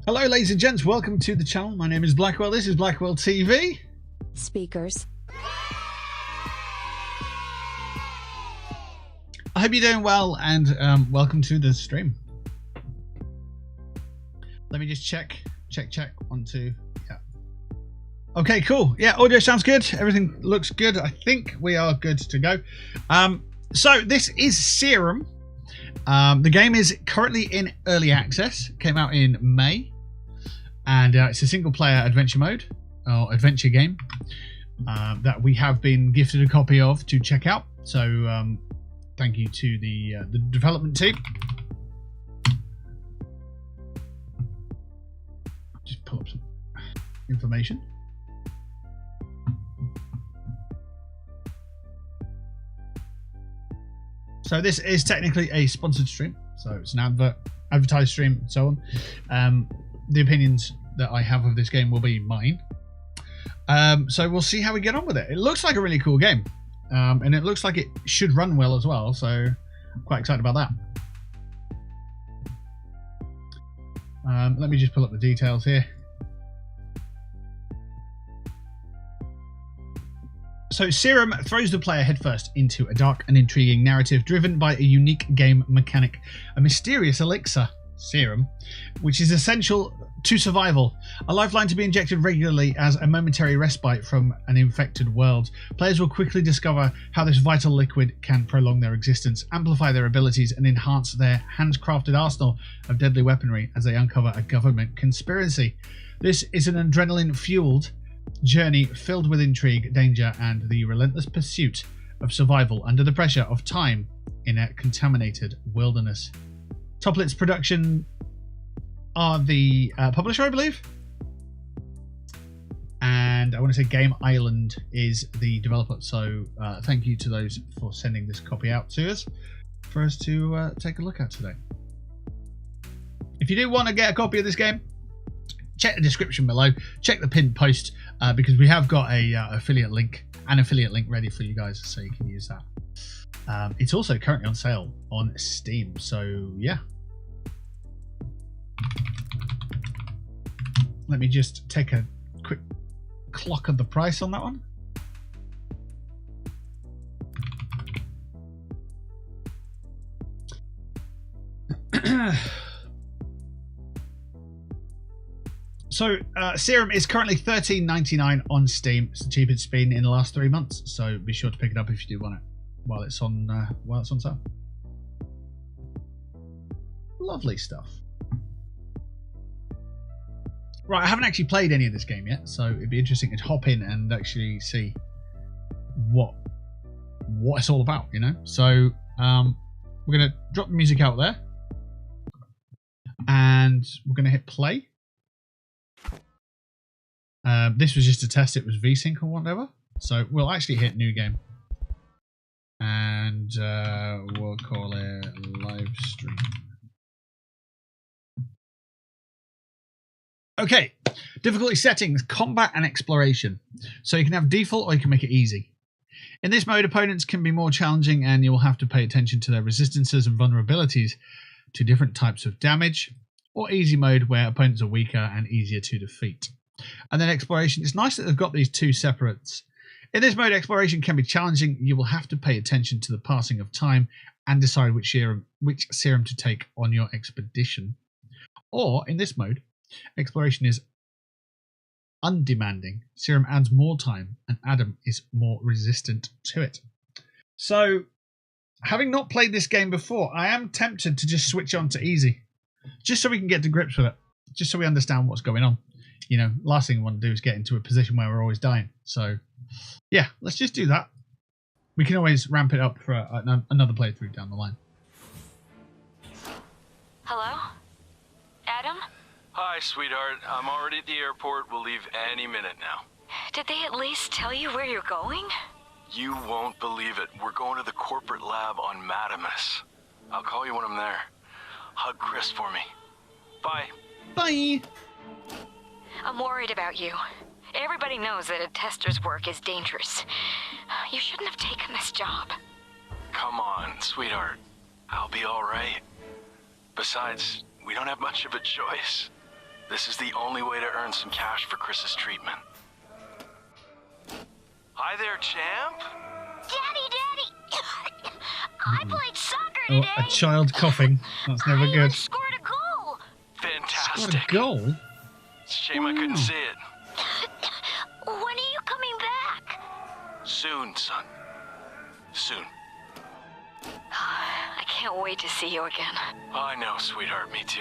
Hello ladies and gents, welcome to the channel. My name is Blackwell, this is Blackwell TV. Speakers. I hope you're doing well and welcome to the stream. Let me just check. 1, 2, yeah. Okay, cool. Yeah, audio sounds good. Everything looks good. I think we are good to go. So this is SERUM. The game is currently in early access. Came out in May. And it's a single player adventure mode, or adventure game, that we have been gifted a copy of to check out. So thank you to the development team. Just pull up some information. So this is technically a sponsored stream. So it's an advertised stream and so on. The opinions that I have of this game will be mine. So we'll see how we get on with it. It looks like a really cool game. And it looks like it should run well as well. So I'm quite excited about that. Let me just pull up the details here. So SERUM throws the player headfirst into a dark and intriguing narrative driven by a unique game mechanic, a mysterious elixir, SERUM, which is essential to survival, a lifeline to be injected regularly as a momentary respite from an infected world. Players will quickly discover how this vital liquid can prolong their existence, amplify their abilities, and enhance their handcrafted arsenal of deadly weaponry as they uncover a government conspiracy. This is an adrenaline-fueled journey filled with intrigue, danger, and the relentless pursuit of survival under the pressure of time in a contaminated wilderness. Toplit's production are the publisher, I believe. And I want to say Game Island is the developer. So thank you to those for sending this copy out to us for us to take a look at today. If you do want to get a copy of this game, check the description below. Check the pinned post because we have got an affiliate link ready for you guys, so you can use that. It's also currently on sale on Steam, so yeah. Let me just take a quick clock of the price on that one. So SERUM is currently $13.99 on Steam. It's the cheapest it's been in the last 3 months, so be sure to pick it up if you do want it while it's on sale. Lovely stuff. Right, I haven't actually played any of this game yet, so it'd be interesting to hop in and actually see what it's all about, you know. So we're gonna drop the music out there, and we're gonna hit play. This was just a test, it was VSync or whatever. So we'll actually hit new game. And we'll call it live stream. Okay, difficulty settings, combat and exploration. So you can have default or you can make it easy. In this mode, opponents can be more challenging and you will have to pay attention to their resistances and vulnerabilities to different types of damage. Or easy mode where opponents are weaker and easier to defeat. And then exploration. It's nice that they've got these two separates. In this mode, exploration can be challenging. You will have to pay attention to the passing of time and decide which serum to take on your expedition. Or in this mode, exploration is undemanding. SERUM adds more time and Adam is more resistant to it. So, having not played this game before, I am tempted to just switch on to easy. Just so we can get to grips with it. Just so we understand what's going on. You know, last thing we want to do is get into a position where we're always dying. So, yeah, let's just do that. We can always ramp it up for another playthrough down the line. Hello? Adam? Hi, sweetheart. I'm already at the airport. We'll leave any minute now. Did they at least tell you where you're going? You won't believe it. We're going to the corporate lab on Madamus. I'll call you when I'm there. Hug Chris for me. Bye. Bye. I'm worried about you. Everybody knows that a tester's work is dangerous. You shouldn't have taken this job. Come on, sweetheart. I'll be all right. Besides, we don't have much of a choice. This is the only way to earn some cash for Chris's treatment. Hi there, champ. Daddy! I played soccer Oh, today! a child coughing. That's never I good. scored a goal! Fantastic. What a goal! It's a shame I couldn't see it. When are you coming back? Soon, son. Soon. I can't wait to see you again. I know, sweetheart, me too.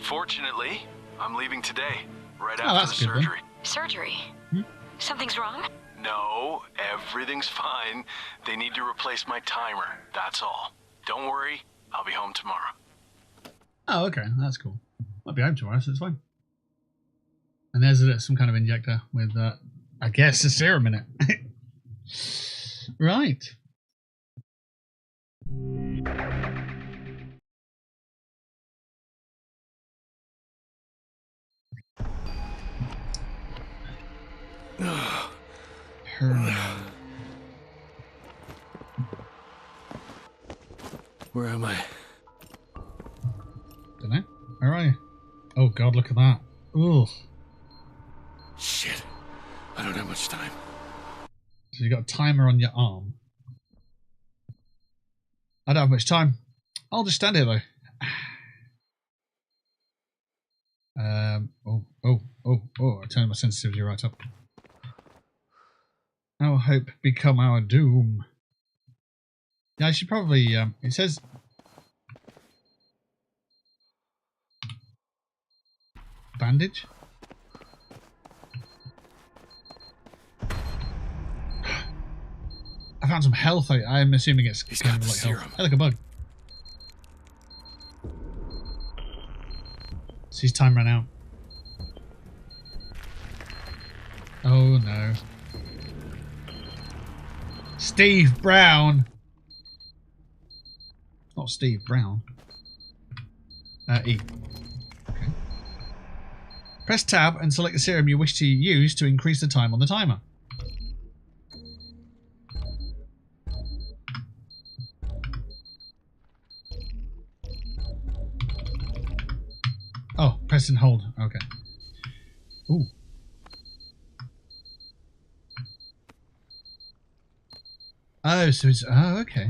Fortunately, I'm leaving today, right Oh, after that's the good then. surgery. Surgery? Hmm? Something's wrong? No, everything's fine. They need to replace my timer, that's all. Don't worry, I'll be home tomorrow. Oh, okay, that's cool. I'll be home tomorrow, so it's fine. And there's some kind of injector with, I guess, a serum in it. Right. Where am I? Don't know. Where are you? Oh god, look at that. Ooh. Shit. I don't have much time. So you got a timer on your arm. I don't have much time. I'll just stand here though. I turned my sensitivity right up. Our hope become our doom. Yeah, I should probably, it says... bandage? I found some health. I'm assuming it's He's kind got of the like serum. health. Hey, look, a bug. So his time ran out. Oh no. Steve Brown. Not Steve Brown. E. Okay. Press tab and select the serum you wish to use to increase the time on the timer. Oh, press and hold. Okay. Ooh. Oh, so it's... oh, okay.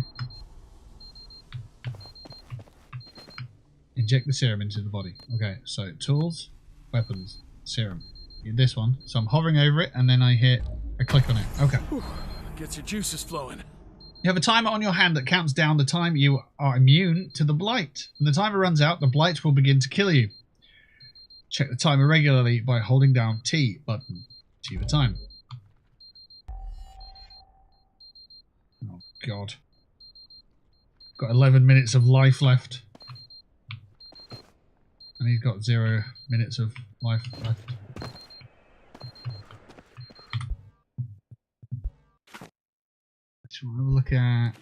Inject the serum into the body. Okay, so tools, weapons, serum. This one. So I'm hovering over it and then I hit a click on it. Okay. Whew. Gets your juices flowing. You have a timer on your hand that counts down the time you are immune to the blight. When the timer runs out, the blight will begin to kill you. Check the timer regularly by holding down T button. T for time. Oh god. Got 11 minutes of life left. And he's got 0 minutes of life left. Shall we have a look at...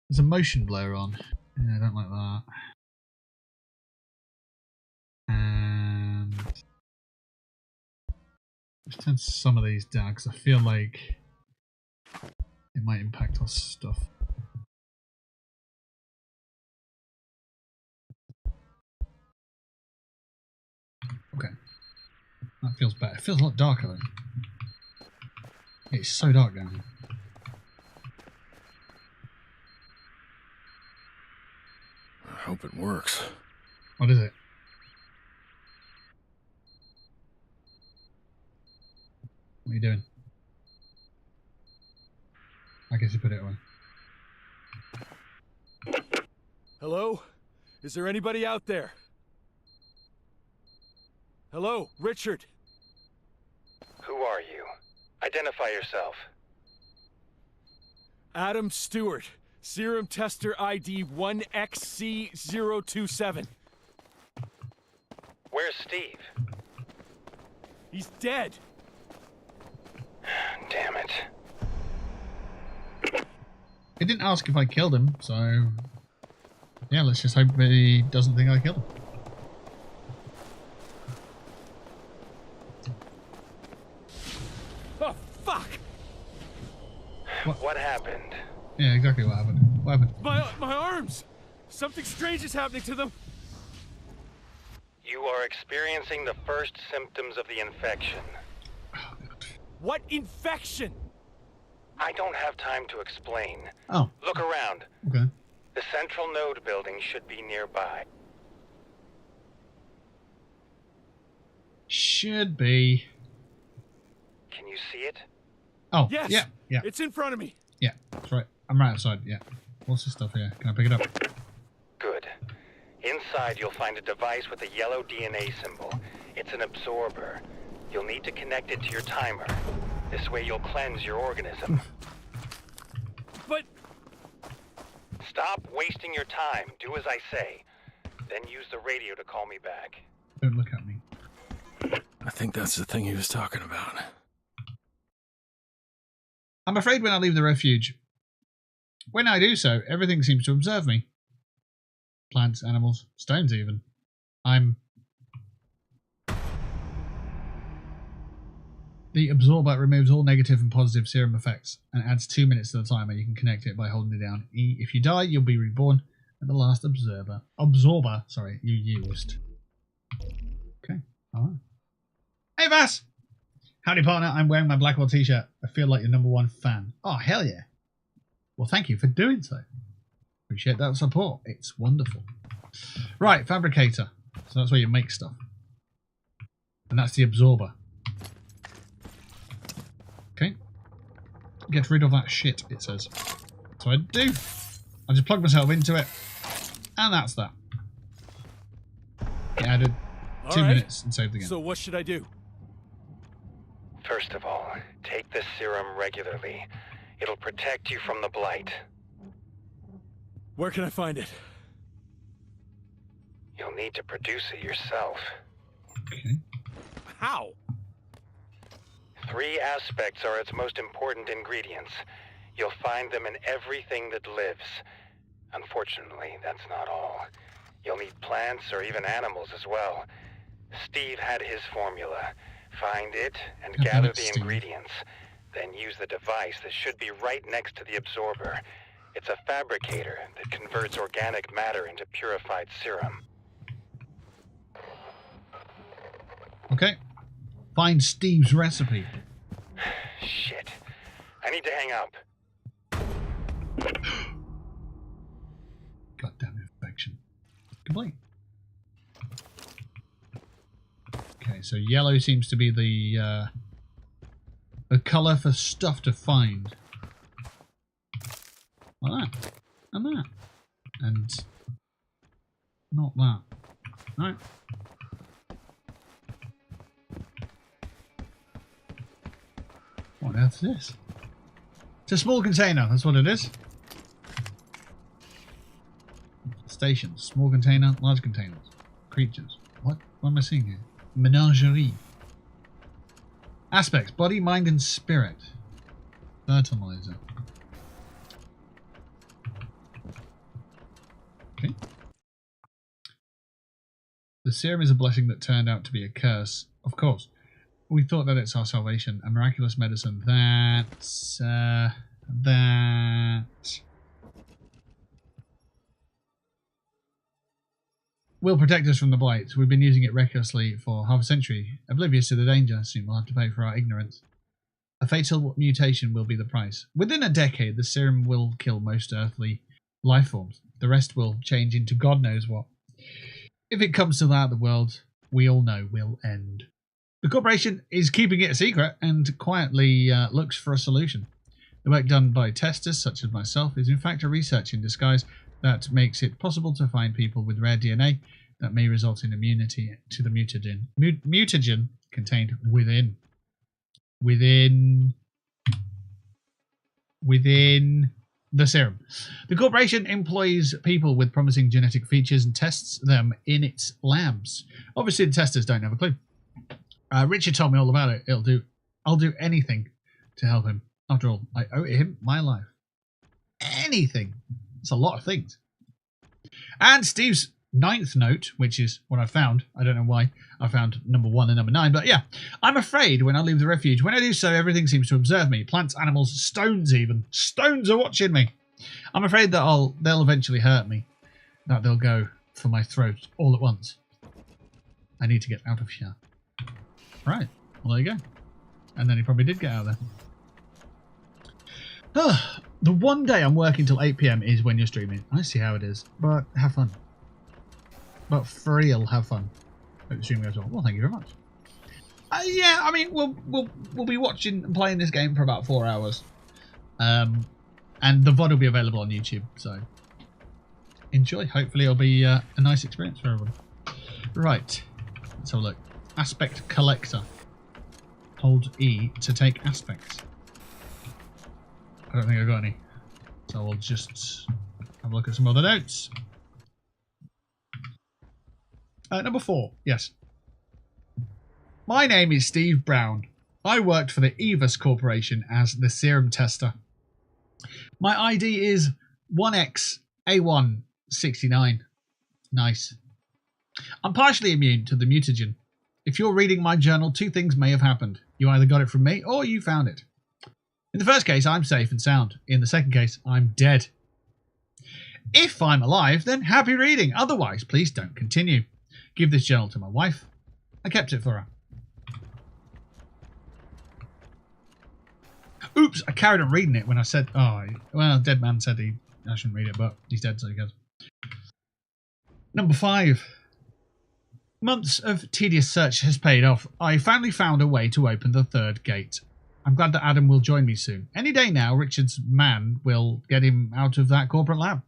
there's a motion blur on. Yeah, I don't like that. And... let's turn some of these down because I feel like it might impact our stuff. Okay. That feels better. It feels a lot darker though. It's so dark down here. I hope it works. What is it? What are you doing? I guess you put it away. Hello? Is there anybody out there? Hello, Richard. Who are you? Identify yourself. Adam Stewart, Serum Tester ID 1XC027. Where's Steve? He's dead. Damn it. It didn't ask if I killed him, so... yeah, let's just hope that he doesn't think I killed him. Oh, fuck! What happened? Yeah, exactly what happened. What happened? My arms! Something strange is happening to them. You are experiencing the first symptoms of the infection. What infection? I don't have time to explain. Oh, Look around. okay. The central node building should be nearby. Should be. Can you see it? Oh, Yes. yeah, yeah, It's in front of me. yeah. That's right. I'm right outside. Yeah. What's this stuff here? Can I pick it up? Good. Inside you'll find a device with a yellow DNA symbol. It's an absorber. You'll need to connect it to your timer. This way you'll cleanse your organism. But Stop wasting your time. Do as I say. Then use the radio to call me back. Don't look at me. I think that's the thing he was talking about. I'm afraid when I leave the refuge, when I do so, everything seems to observe me. Plants, animals, stones even. The absorber removes all negative and positive serum effects and adds 2 minutes to the timer. You can connect it by holding it down. E. If you die, you'll be reborn at the last absorber you used. Okay. Alright. Hey Vass! Howdy partner, I'm wearing my Blackwell t-shirt. I feel like your #1 fan. Oh, hell yeah. Well, thank you for doing so. Appreciate that support. It's wonderful. Right, fabricator. So that's where you make stuff. And that's the absorber. Okay. Get rid of that shit, it says. So I do. I just plug myself into it. And that's that. It added 2 All right. minutes and saved again. So what should I do? First of all, take this serum regularly. It'll protect you from the blight. Where can I find it? You'll need to produce it yourself. Okay. How? 3 aspects are its most important ingredients. You'll find them in everything that lives. Unfortunately, that's not all. You'll need plants or even animals as well. Steve had his formula. Find it and God damn gather it, the Steve. ingredients. Then use the device that should be right next to the absorber. It's a fabricator that converts organic matter into purified serum. Okay. Find Steve's recipe. Shit. I need to hang up. Goddamn infection. Complete. Okay, so yellow seems to be the colour for stuff to find. Like that. And that. And not that. Alright. What on earth is this? It's a small container, that's what it is. Station, small container, large containers. Creatures. What am I seeing here? Menagerie. Aspects, body, mind and spirit. Fertilizer. Okay. The serum is a blessing that turned out to be a curse. Of course. We thought that it's our salvation. A miraculous medicine. That will protect us from the blight. We've been using it recklessly for half a century, oblivious to the danger. Soon we'll have to pay for our ignorance. A fatal mutation will be the price. Within a decade, the serum will kill most earthly life forms. The rest will change into God knows what. If it comes to that, the world, we all know, will end. The corporation is keeping it a secret and quietly looks for a solution. The work done by testers such as myself is in fact a research in disguise that makes it possible to find people with rare DNA that may result in immunity to the mutagen. Mutagen contained within the serum. The corporation employs people with promising genetic features and tests them in its labs. Obviously, the testers don't have a clue. Richard told me all about it. I'll do anything to help him. After all, I owe him my life. Anything. It's a lot of things. And Steve's 9th note, which is what I found. I don't know why I found number 1 and number 9, but yeah. I'm afraid when I leave the refuge, when I do so, everything seems to observe me. Plants, animals, stones even. Stones are watching me. I'm afraid that they'll eventually hurt me. That they'll go for my throat all at once. I need to get out of here. Right. Well, there you go. And then he probably did get out of there. The one day I'm working till 8 PM is when you're streaming. I see how it is. But have fun. But for real, have fun. Hope the stream goes well. Well, thank you very much. Yeah, I mean, we'll be watching and playing this game for about 4 hours. And the VOD will be available on YouTube, so enjoy. Hopefully it'll be a nice experience for everyone. Right. Let's have a look. Aspect Collector. Hold E to take aspects. I don't think I've got any. So we'll just have a look at some other notes. Number 4. Yes. My name is Steve Brown. I worked for the Evus Corporation as the serum tester. My ID is 1XA169. Nice. I'm partially immune to the mutagen. If you're reading my journal, 2 things may have happened. You either got it from me or you found it. In the first case, I'm safe and sound. In the second case, I'm dead. If I'm alive, then happy reading. Otherwise, please don't continue. Give this journal to my wife. I kept it for her. Oops, I carried on reading it when I said... Oh, well, Dead Man said I shouldn't read it, but he's dead, so he goes. Number 5. Months of tedious search has paid off. I finally found a way to open the 3rd gate. I'm glad that Adam will join me soon. Any day now, Richard's man will get him out of that corporate lab.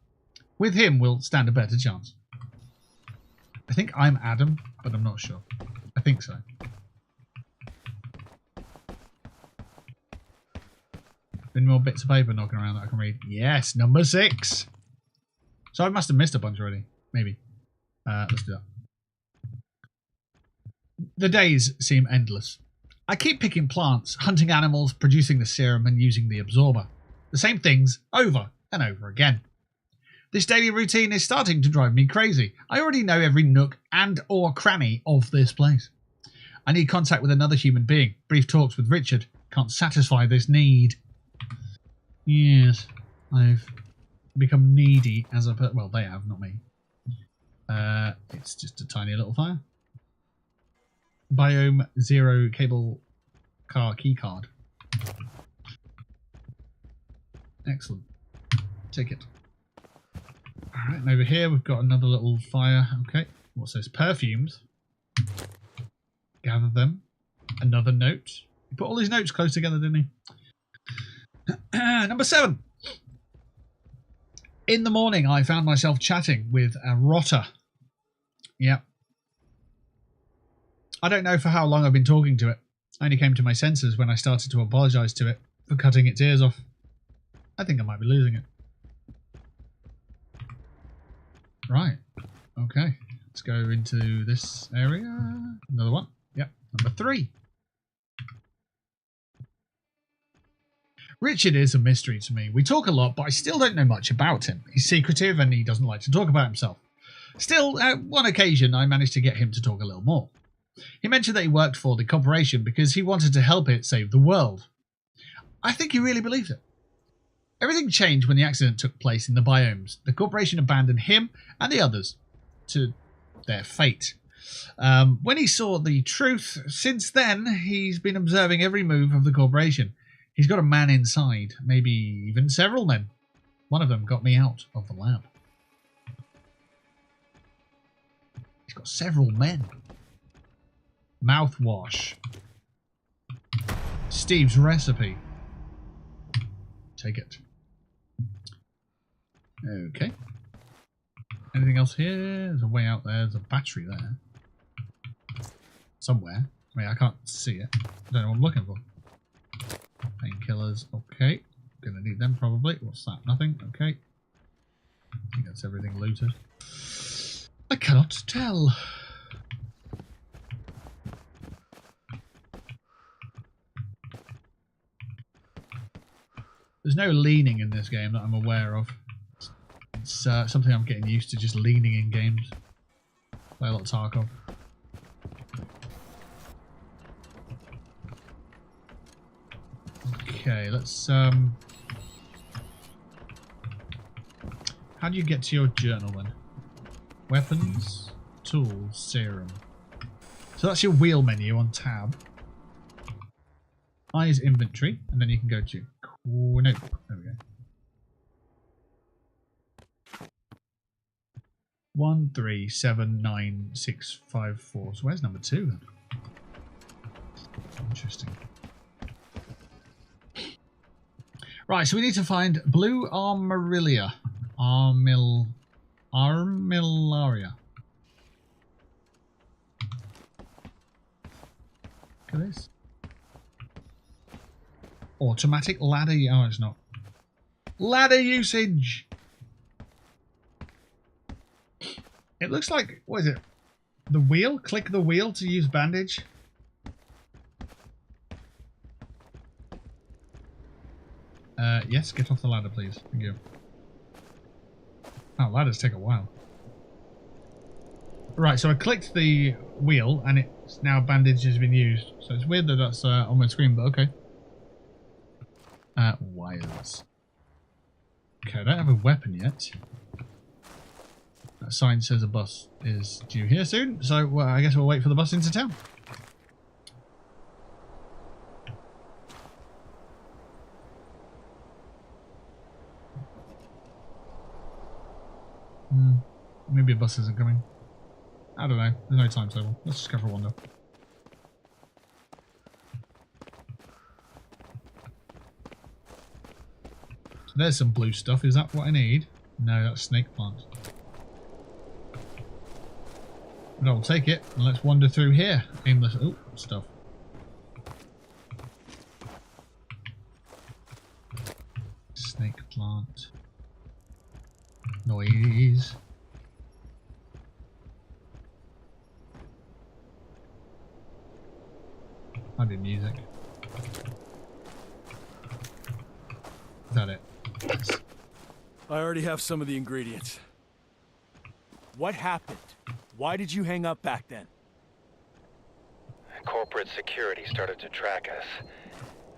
With him, we'll stand a better chance. I think I'm Adam, but I'm not sure. I think so. Any more bits of paper knocking around that I can read? Yes, number 6. So I must have missed a bunch already. Maybe. Let's do that. The days seem endless. I keep picking plants, hunting animals, producing the serum and using the absorber. The same things over and over again. This daily routine is starting to drive me crazy. I already know every nook and or cranny of this place. I need contact with another human being. Brief talks with Richard can't satisfy this need. Yes, I've become needy as a well, they have, not me. It's just a tiny little fire. Biome 0 cable car key card. Excellent. Take it. Alright, and over here we've got another little fire. Okay, what's this? Perfumes. Gather them. Another note. He put all these notes close together, didn't he? Number 7. In the morning, I found myself chatting with a rotter. Yep. I don't know for how long I've been talking to it. I only came to my senses when I started to apologise to it for cutting its ears off. I think I might be losing it. Right. Okay. Let's go into this area. Another one. Yep. Number 3. Richard is a mystery to me. We talk a lot, but I still don't know much about him. He's secretive and he doesn't like to talk about himself. Still, at one occasion, I managed to get him to talk a little more. He mentioned that he worked for the corporation because he wanted to help it save the world. I think he really believed it. Everything changed when the accident took place in the biomes. The corporation abandoned him and the others to their fate. When he saw the truth, since then, he's been observing every move of the corporation. He's got a man inside, maybe even several men. One of them got me out of the lab. He's got several men. Mouthwash. Steve's recipe. Take it. Okay. Anything else here? There's a way out there. There's a battery there. Somewhere. I mean, I can't see it. I don't know what I'm looking for. Painkillers. Okay. Gonna need them probably. What's that? Nothing. Okay. I think that's everything looted. I cannot tell. There's no leaning in this game that I'm aware of. It's something I'm getting used to, just leaning in games. Play a lot of Tarkov. Okay, let's... How do you get to your journal then? Weapons, tools, serum. So that's your wheel menu on tab. I is inventory, and then you can go to nope. There we go. 1379654. So where's number 2 then? Interesting. Right, so we need to find blue armillaria. Armillaria. Look at this. Automatic ladder. Oh, it's not. Ladder usage. It looks like, what is it? The wheel? Click the wheel to use bandage. Yes, get off the ladder, please. Thank you. Oh, ladders take a while. Right, so I clicked the wheel, and it's now bandage has been used. So it's weird that that's on my screen, but okay. Wires. Okay, I don't have a weapon yet. That sign says a bus is due here soon, so well, I guess we'll wait for the bus into town. Maybe a bus isn't coming. I don't know. There's no timetable. Let's just go for a wander. So there's some blue stuff. Is that what I need? No, that's snake plant. But I'll take it and let's wander through here. Aimless. Oh, stuff. Snake plant. Noise. I do music. Is that it? I already have some of the ingredients. What happened? Why did you hang up back then? Corporate security started to track us.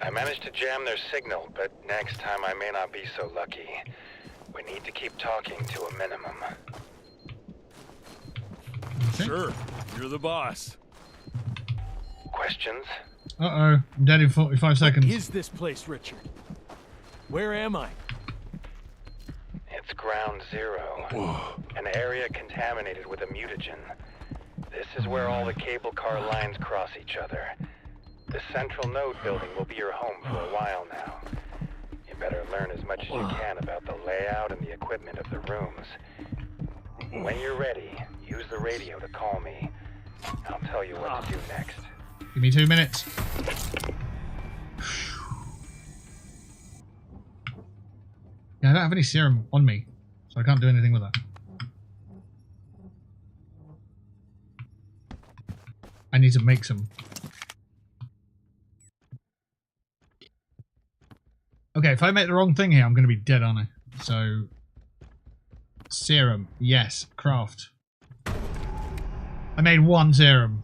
I managed to jam their signal, but next time I may not be so lucky. We need to keep talking to a minimum. Sure, you're the boss. Questions? Uh-oh, I'm dead in 45 seconds. What is this place, Richard? Where am I? It's Ground Zero. Whoa. An area contaminated with a mutagen. This is where all the cable car lines cross each other. The central node building will be your home for a while now. You better learn as much as you can about the layout and the equipment of the rooms. When you're ready, use the radio to call me. I'll tell you what to do next. Give me 2 minutes. Yeah, I don't have any serum on me, so I can't do anything with that. I need to make some. Okay, if I make the wrong thing here, I'm going to be dead, aren't I? So, serum, yes, craft. I made 1 serum.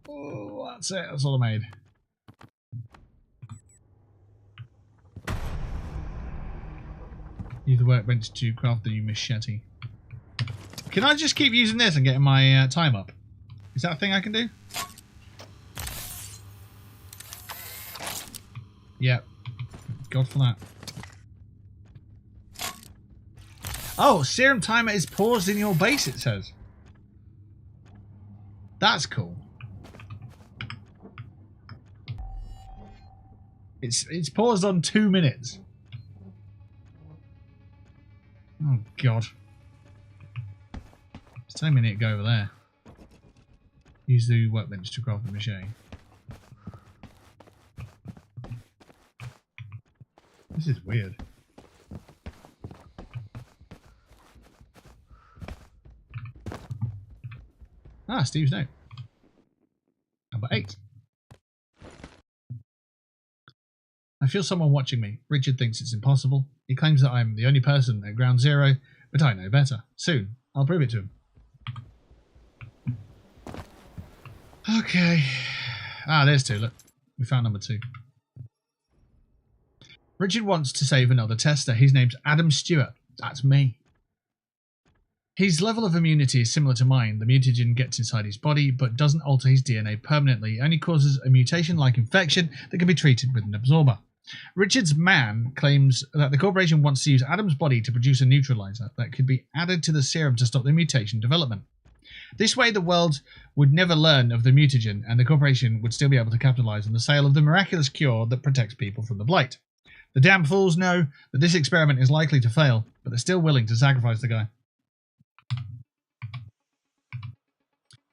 Oh, that's it. That's all I made. Use the workbench to craft the new machete. Can I just keep using this and getting my time up? Is that a thing I can do? Yep. God for that. Oh, serum timer is paused in your base, it says. That's cool. It's paused on 2 minutes. Oh god. It's telling me I need to go over there. Use the workbench to craft the machete. This is weird. Ah, Steve's note. Number 8. I feel someone watching me. Richard thinks it's impossible. He claims that I'm the only person at Ground Zero, but I know better. Soon, I'll prove it to him. Okay. Ah, there's 2. Look, we found number 2. Richard wants to save another tester. His name's Adam Stewart. That's me. His level of immunity is similar to mine. The mutagen gets inside his body, but doesn't alter his DNA permanently. It only causes a mutation-like infection that can be treated with an absorber. Richard's man claims that the corporation wants to use Adam's body to produce a neutralizer that could be added to the serum to stop the mutation development. This way, the world would never learn of the mutagen, and the corporation would still be able to capitalize on the sale of the miraculous cure that protects people from the blight. The damn fools know that this experiment is likely to fail, but they're still willing to sacrifice the guy.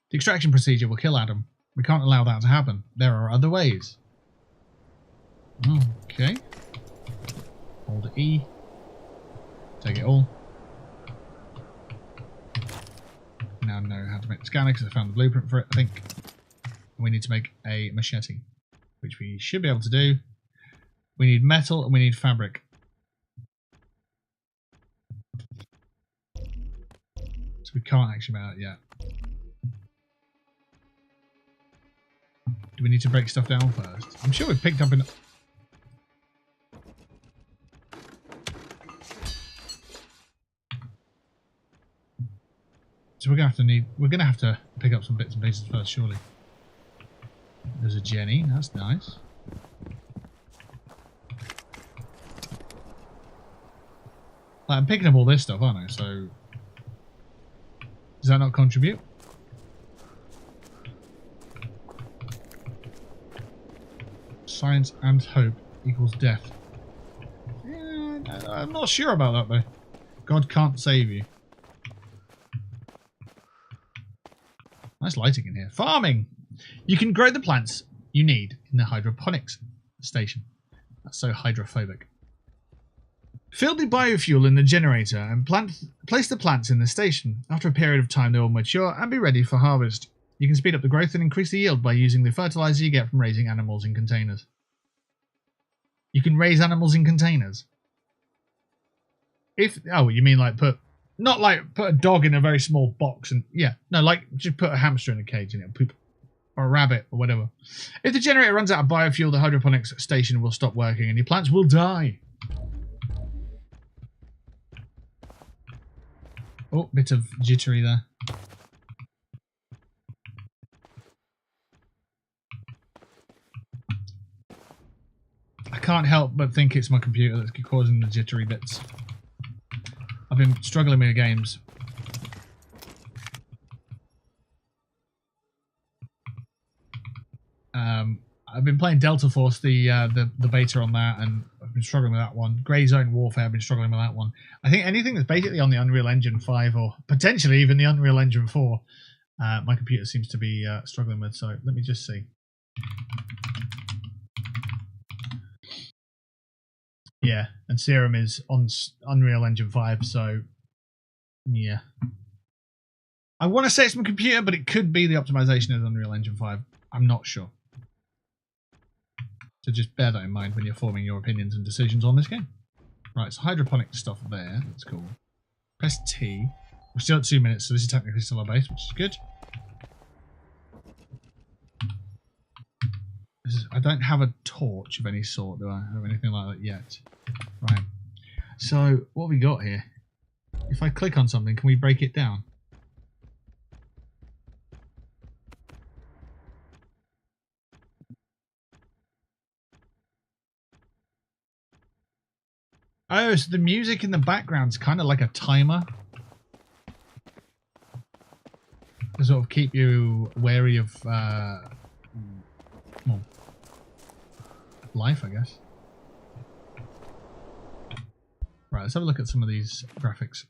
The extraction procedure will kill Adam. We can't allow that to happen. There are other ways. Okay. Hold E. Take it all. Now know how to make the scanner because I found the blueprint for it, I think. We need to make a machete, which we should be able to do. We need metal and we need fabric. So we can't actually make that yet. Do we need to break stuff down first? I'm sure we've picked up enough. So we're gonna have to pick up some bits and pieces first, surely. There's a Jenny, that's nice. I'm picking up all this stuff, aren't I? So does that not contribute? Science and hope equals death. Yeah, I'm not sure about that though. God can't save you. Nice lighting in here. Farming! You can grow the plants you need in the hydroponics station. That's so hydrophobic. Fill the biofuel in the generator and place the plants in the station. After a period of time they will mature and be ready for harvest. You can speed up the growth and increase the yield by using the fertilizer you get from raising animals in containers. You can raise animals in containers? Oh, you mean like not like put a dog in a very small box and, yeah. No, like just put a hamster in a cage and it'll poop. Or a rabbit or whatever. If the generator runs out of biofuel, the hydroponics station will stop working and your plants will die. Oh, bit of jittery there. I can't help but think it's my computer that's causing the jittery bits. I've been struggling with the games. I've been playing Delta Force, the beta on that, and I've been struggling with that one. Grey Zone Warfare, I've been struggling with that one. I think anything that's basically on the Unreal Engine 5 or potentially even the Unreal Engine 4, my computer seems to be struggling with. So let me just see. Yeah, and Serum is on Unreal Engine 5, so yeah. I want to say it's my computer, but it could be the optimization of Unreal Engine 5. I'm not sure. So just bear that in mind when you're forming your opinions and decisions on this game. Right, so hydroponic stuff there. That's cool. Press T. We're still at 2 minutes, so this is technically still our base, which is good. I don't have a torch of any sort, do I? Or anything like that yet. Right. So, what have we got here? If I click on something, can we break it down? Oh, so the music in the background's kind of like a timer. To sort of keep you wary of, well, life, I guess. Right, let's have a look at some of these graphics.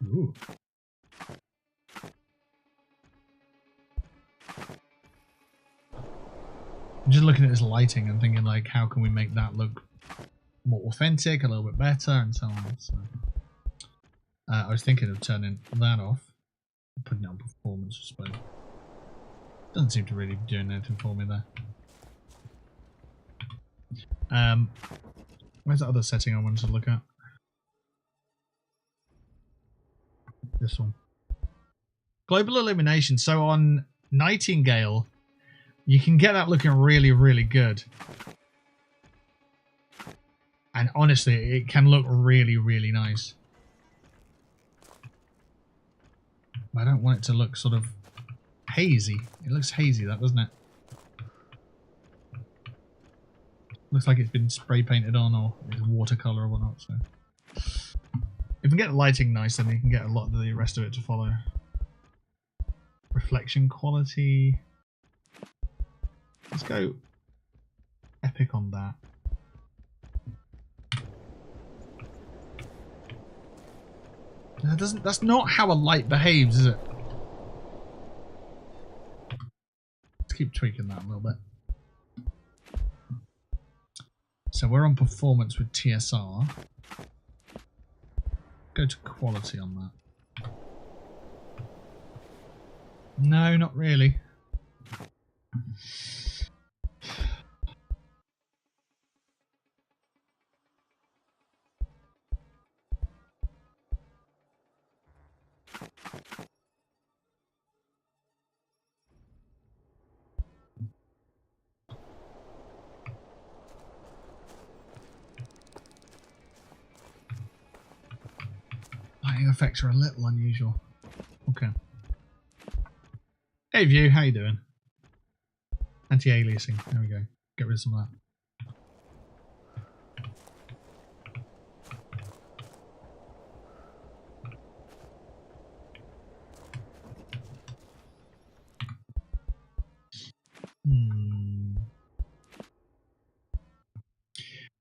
Ooh. I'm just looking at this lighting and thinking, like, how can we make that look more authentic, a little bit better, and so on. So, I was thinking of turning that off, putting it on performance, I suppose. Doesn't seem to really be doing anything for me there. Where's that other setting I wanted to look at? This one. Global illumination. So on Nightingale, you can get that looking really, really good. And honestly, it can look really, really nice. I don't want it to look sort of hazy. It looks hazy, that, doesn't it? Looks like it's been spray painted on, or it's watercolor or whatnot. So, if we get the lighting nice, then you can get a lot of the rest of it to follow. Reflection quality. Let's go epic on that. That's not how a light behaves, is it? Let's keep tweaking that a little bit. So we're on performance with TSR. Go to quality on that. No, not really. Lighting effects are a little unusual. Okay. Hey View, how you doing? Anti-aliasing. There we go. Get rid of some of that.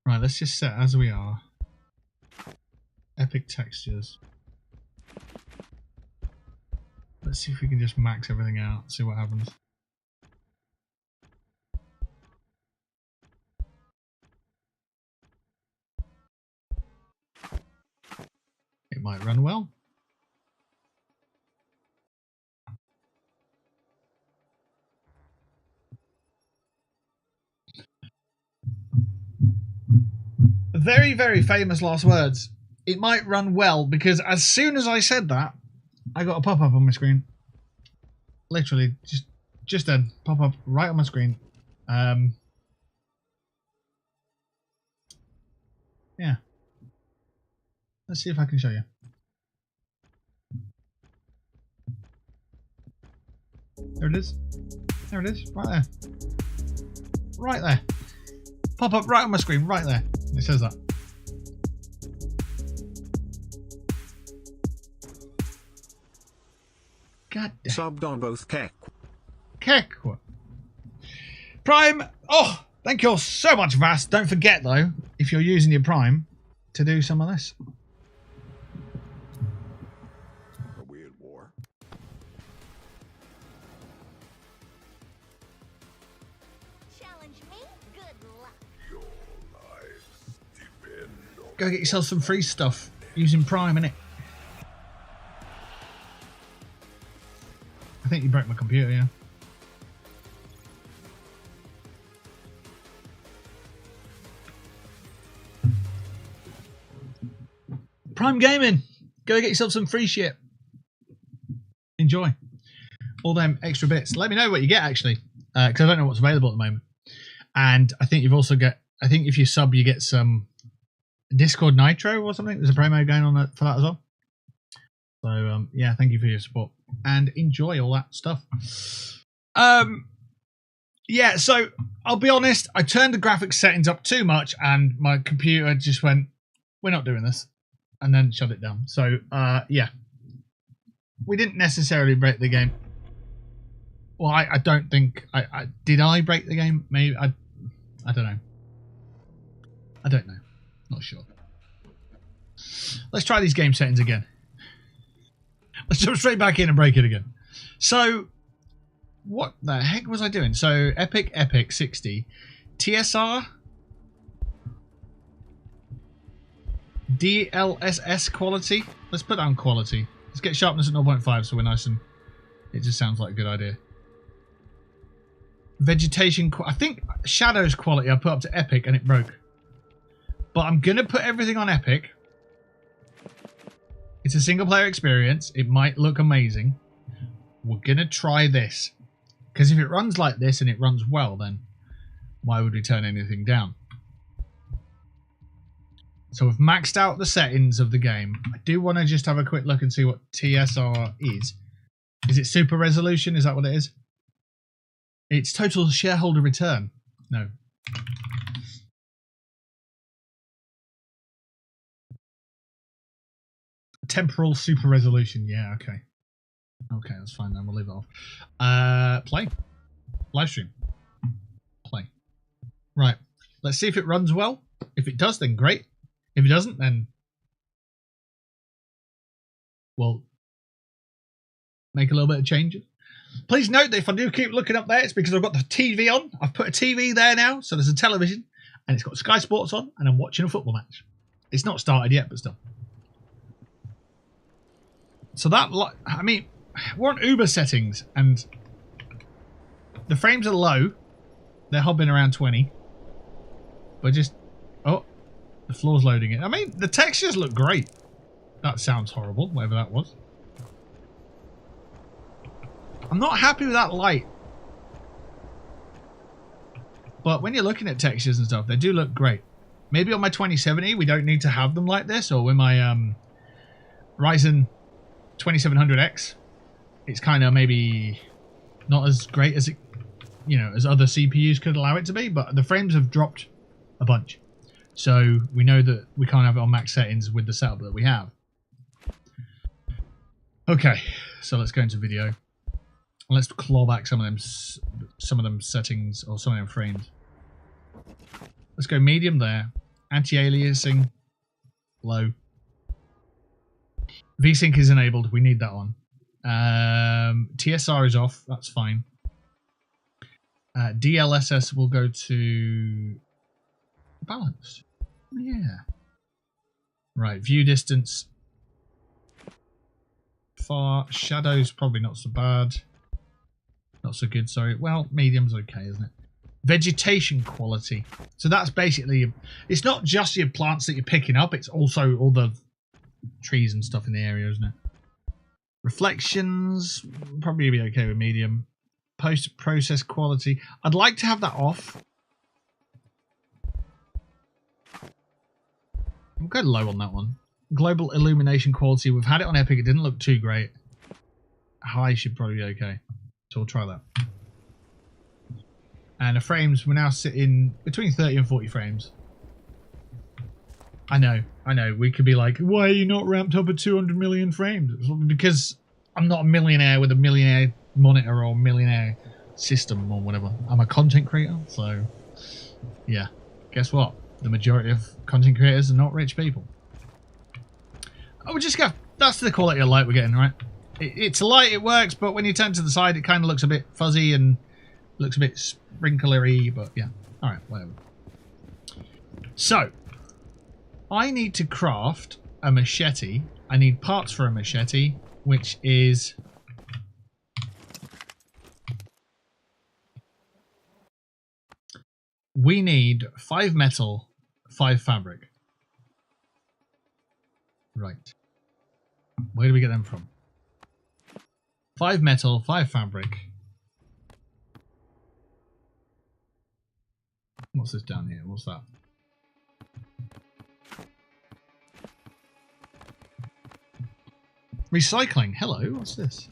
Right, let's just set as we are. Epic textures. Let's see if we can just max everything out, see what happens. It might run well. Very, very famous last words. It might run well, because as soon as I said that, I got a pop-up on my screen. Literally, just then, pop-up right on my screen. Yeah. Let's see if I can show you. There it is. There it is. Right there. Right there. Pop-up right on my screen. Right there. It says that. God damn. Subbed on both Kek. Prime. Oh, thank you all so much, Vast. Don't forget, though, if you're using your Prime, to do some of this. A weird war. Challenge me? Good luck. Your lives depend on. Go get yourself some free stuff using Prime, innit? I think you broke my computer, yeah. Prime Gaming. Go get yourself some free shit. Enjoy. All them extra bits. Let me know what you get, actually. Because I don't know what's available at the moment. And I think you've also got... I think if you sub, you get some Discord Nitro or something. There's a promo going on for that as well. So, yeah, thank you for your support. And enjoy all that stuff. Yeah, so I'll be honest. I turned the graphics settings up too much. And my computer just went, we're not doing this. And then shut it down. So, yeah. We didn't necessarily break the game. Well, I don't think... did I break the game? Maybe. I don't know. I don't know. Not sure. Let's try these game settings again. Let's jump straight back in and break it again. So, what the heck was I doing? So, Epic 60. TSR... DLSS quality. Let's put down quality. Let's get sharpness at 0.5 so we're nice and... It just sounds like a good idea. Vegetation... I think shadows quality I put up to epic and it broke. But I'm going to put everything on epic. It's a single player experience. It might look amazing. we're going to try this. Because if it runs like this and it runs well, then why would we turn anything down? So we've maxed out the settings of the game. I do want to just have a quick look and see what TSR is. Is it super resolution? Is that what it is? It's total shareholder return. No. Temporal super resolution. Yeah, okay. Okay, that's fine then. We'll leave it off. Play. Live stream. Play. Right. Let's see if it runs well. If it does, then great. If it doesn't, then we'll make a little bit of changes. Please note that if I do keep looking up there, it's because I've got the TV on. I've put a TV there now, so there's a television, and it's got Sky Sports on, and I'm watching a football match. It's not started yet, but still. So that, I mean, we're on Uber settings, and the frames are low. They're hobbling around 20. But just, oh, the floor's loading it. I mean, the textures look great. That sounds horrible, whatever that was. I'm not happy with that light. But when you're looking at textures and stuff, they do look great. Maybe on my 2070, we don't need to have them like this, or with my Ryzen 2700X, it's kind of maybe not as great as it, you know, as other CPUs could allow it to be, but the frames have dropped a bunch. So we know that we can't have it on max settings with the setup that we have. Okay, so let's go into video. Let's claw back some of them settings, or some of them frames. Let's go medium there. Anti-aliasing, low. VSync is enabled. We need that on. TSR is off. That's fine. DLSS will go to balanced. Yeah. Right. View distance. Far. Shadows probably not so bad. Not so good, sorry. Well, medium's okay, isn't it? Vegetation quality. So that's basically, it's not just your plants that you're picking up, it's also all the trees and stuff in the area, isn't it? Reflections, probably be okay with medium. Post-process quality, I'd like to have that off. We'll go low on that one. Global illumination quality, we've had it on Epic, it didn't look too great. High should probably be okay. So we'll try that. And the frames, we're now sitting between 30 and 40 frames. I know. We could be like, why are you not ramped up at 200 million frames? Because I'm not a millionaire with a millionaire monitor or millionaire system or whatever. I'm a content creator, so yeah. Guess what? The majority of content creators are not rich people. Oh, we just go. That's the quality of light we're getting, right? It's light, it works, but when you turn to the side, it kind of looks a bit fuzzy and looks a bit sprinklery, but yeah. Alright, whatever. So, I need to craft a machete. I need parts for a machete, which is... we need 5 metal, 5 fabric. Right. Where do we get them from? 5 metal, 5 fabric. What's this down here? What's that? Recycling. Hello, what's this?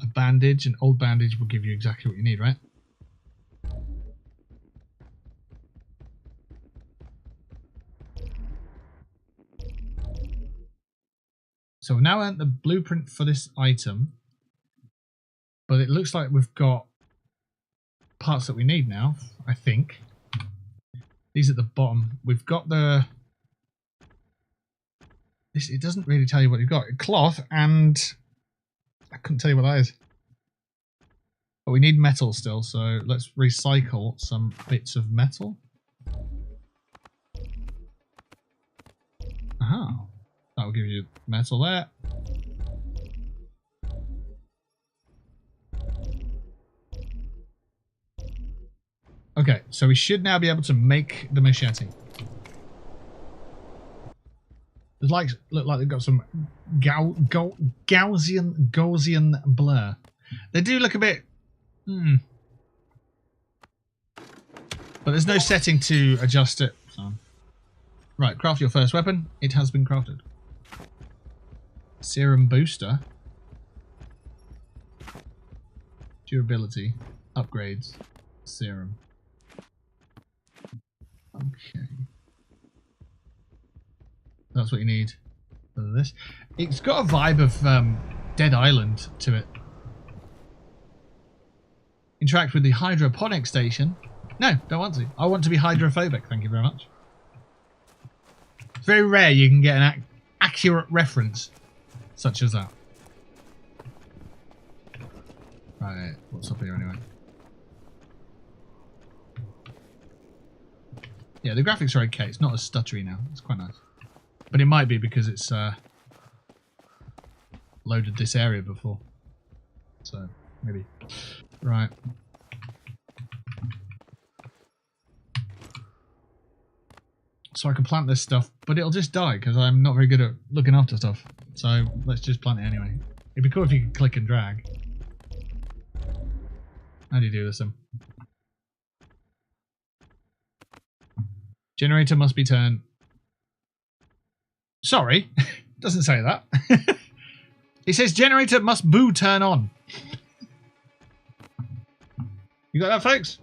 A bandage. An old bandage will give you exactly what you need, right? So we've now earned the blueprint for this item, but it looks like we've got parts that we need now, I think. These at the bottom. We've got the... it doesn't really tell you what you've got. Cloth and... I couldn't tell you what that is. But we need metal still, so let's recycle some bits of metal. Aha. That will give you metal there. Okay, so we should now be able to make the machete. There's like look like they've got some Gaussian blur. They do look a bit. But there's no setting to adjust it. So. Right, craft your first weapon. It has been crafted. Serum booster. Durability. Upgrades. Serum. Okay. That's what you need for this. It's got a vibe of Dead Island to it. Interact with the hydroponic station. No, don't want to. I want to be hydrophobic, thank you very much. It's very rare you can get an accurate reference such as that. Right, what's up here anyway? Yeah, the graphics are okay. It's not as stuttery now. It's quite nice. But it might be because it's loaded this area before. So, maybe. Right. So I can plant this stuff, but it'll just die because I'm not very good at looking after stuff. So let's just plant it anyway. It'd be cool if you could click and drag. How do you do this then? Generator must be turned. Sorry, doesn't say that. It says generator must turn on. You got that, folks?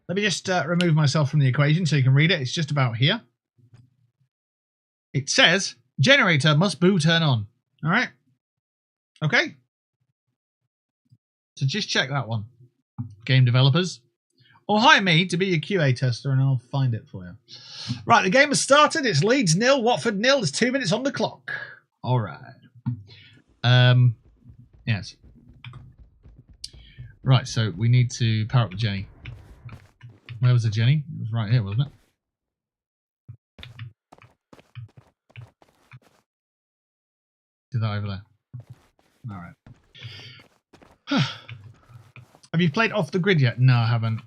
Let me just remove myself from the equation so you can read it. It's just about here. It says generator must turn on. All right. Okay. So just check that one. Game developers. Or hire me to be your QA tester and I'll find it for you. Right, the game has started. It's Leeds 0, Watford 0. There's 2 minutes on the clock. All right. Yes. Right, so we need to power up the Jenny. Where was the Jenny? It was right here, wasn't it? Did that over there. Alright. Have you played Off the Grid yet? No, I haven't.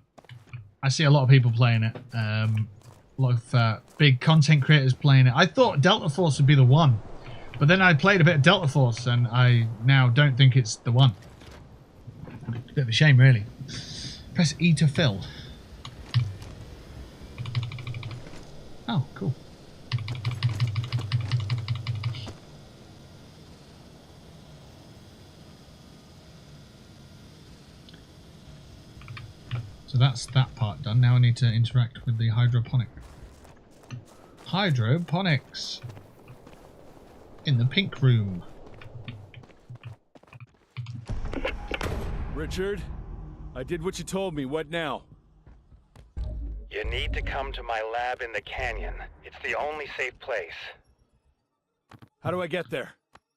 I see a lot of people playing it. A lot of big content creators playing it. I thought Delta Force would be the one. But then I played a bit of Delta Force and I now don't think it's the one. It's a bit of a shame, really. Press E to fill. Oh, cool. So that's that part done. Now I need to interact with the hydroponic. Hydroponics. In the pink room. Richard, I did what you told me. What now? You need to come to my lab in the canyon. It's the only safe place. How do I get there?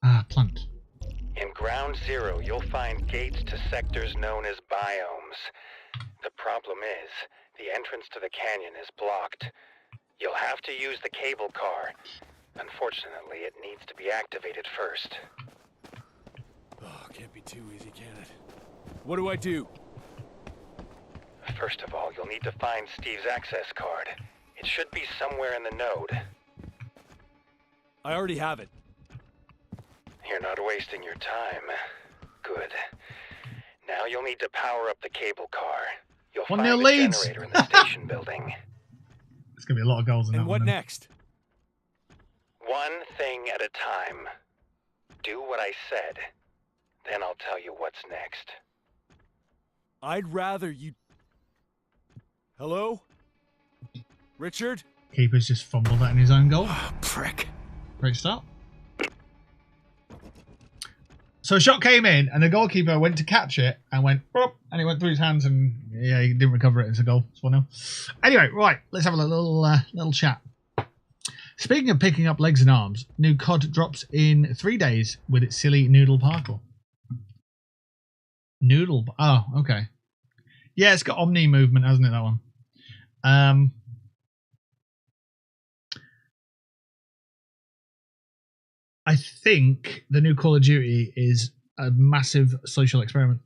Ah, plant. In Ground Zero, you'll find gates to sectors known as biomes. The problem is, the entrance to the canyon is blocked. You'll have to use the cable car. Unfortunately, it needs to be activated first. Oh, can't be too easy, can it? What do I do? First of all, you'll need to find Steve's access card. It should be somewhere in the node. I already have it. You're not wasting your time. Good. Now you'll need to power up the cable car. You'll find the generator in the station building. There's going to be a lot of goals in that one. And what next? One thing at a time. Do what I said. Then I'll tell you what's next. I'd rather you... Hello? Richard? Keeper's just fumbled that in his own goal. Oh, prick. Great start. So a shot came in and the goalkeeper went to catch it and went, boop, and it went through his hands and yeah, he didn't recover it. It's a goal. It's 1-0. Anyway, right, let's have a little chat. Speaking of picking up legs and arms, new COD drops in 3 days with its silly noodle parkour. Noodle? Oh, okay. Yeah, it's got Omni movement, hasn't it, that one? I think the new Call of Duty is a massive social experiment.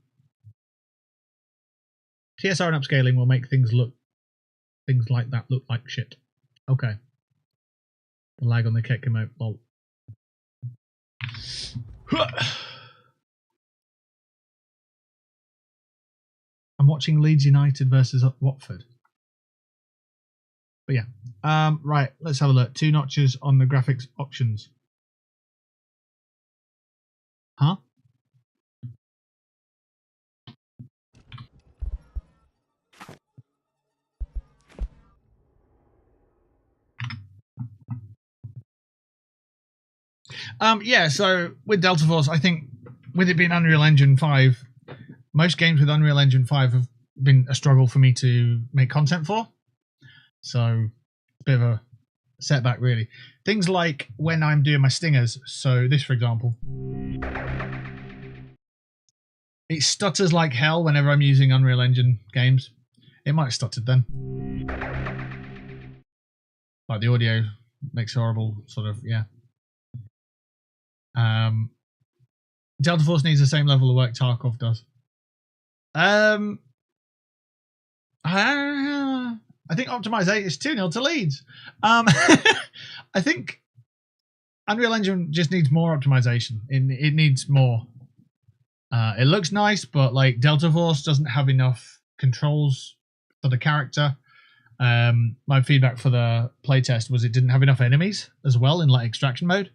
TSR and upscaling will make things like that look like shit. Okay. The lag on the kick emote. Lol. I'm watching Leeds United versus Watford. But yeah. Right, let's have a look. 2 notches on the graphics options. Huh? Yeah, so with Delta Force, I think with it being Unreal Engine 5, most games with Unreal Engine 5 have been a struggle for me to make content for. So, a bit of a setback, really. Things like when I'm doing my stingers, so this, for example, it stutters like hell whenever I'm using Unreal Engine games. It might have stuttered then. Like the audio makes horrible sort of, yeah. Delta Force needs the same level of work Tarkov does. I think Optimize 8 is 2-0 to Leeds. I think Unreal Engine just needs more optimization. It needs more. It looks nice, but like Delta Force doesn't have enough controls for the character. My feedback for the playtest was it didn't have enough enemies as well in like extraction mode.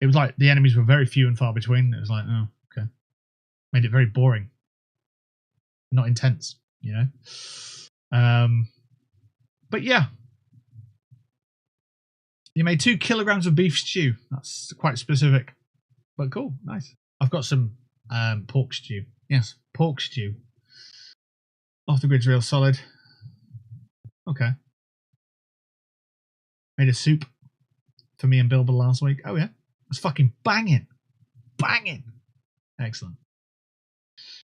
It was like the enemies were very few and far between. It was like, oh, okay. Made it very boring. Not intense, you know? But yeah. You made 2 kilograms of beef stew. That's quite specific. But cool, nice. I've got some pork stew. Yes, pork stew. Off the grid's real solid. Okay. Made a soup for me and Bilbo last week. Oh yeah. It's fucking banging. Banging. Excellent.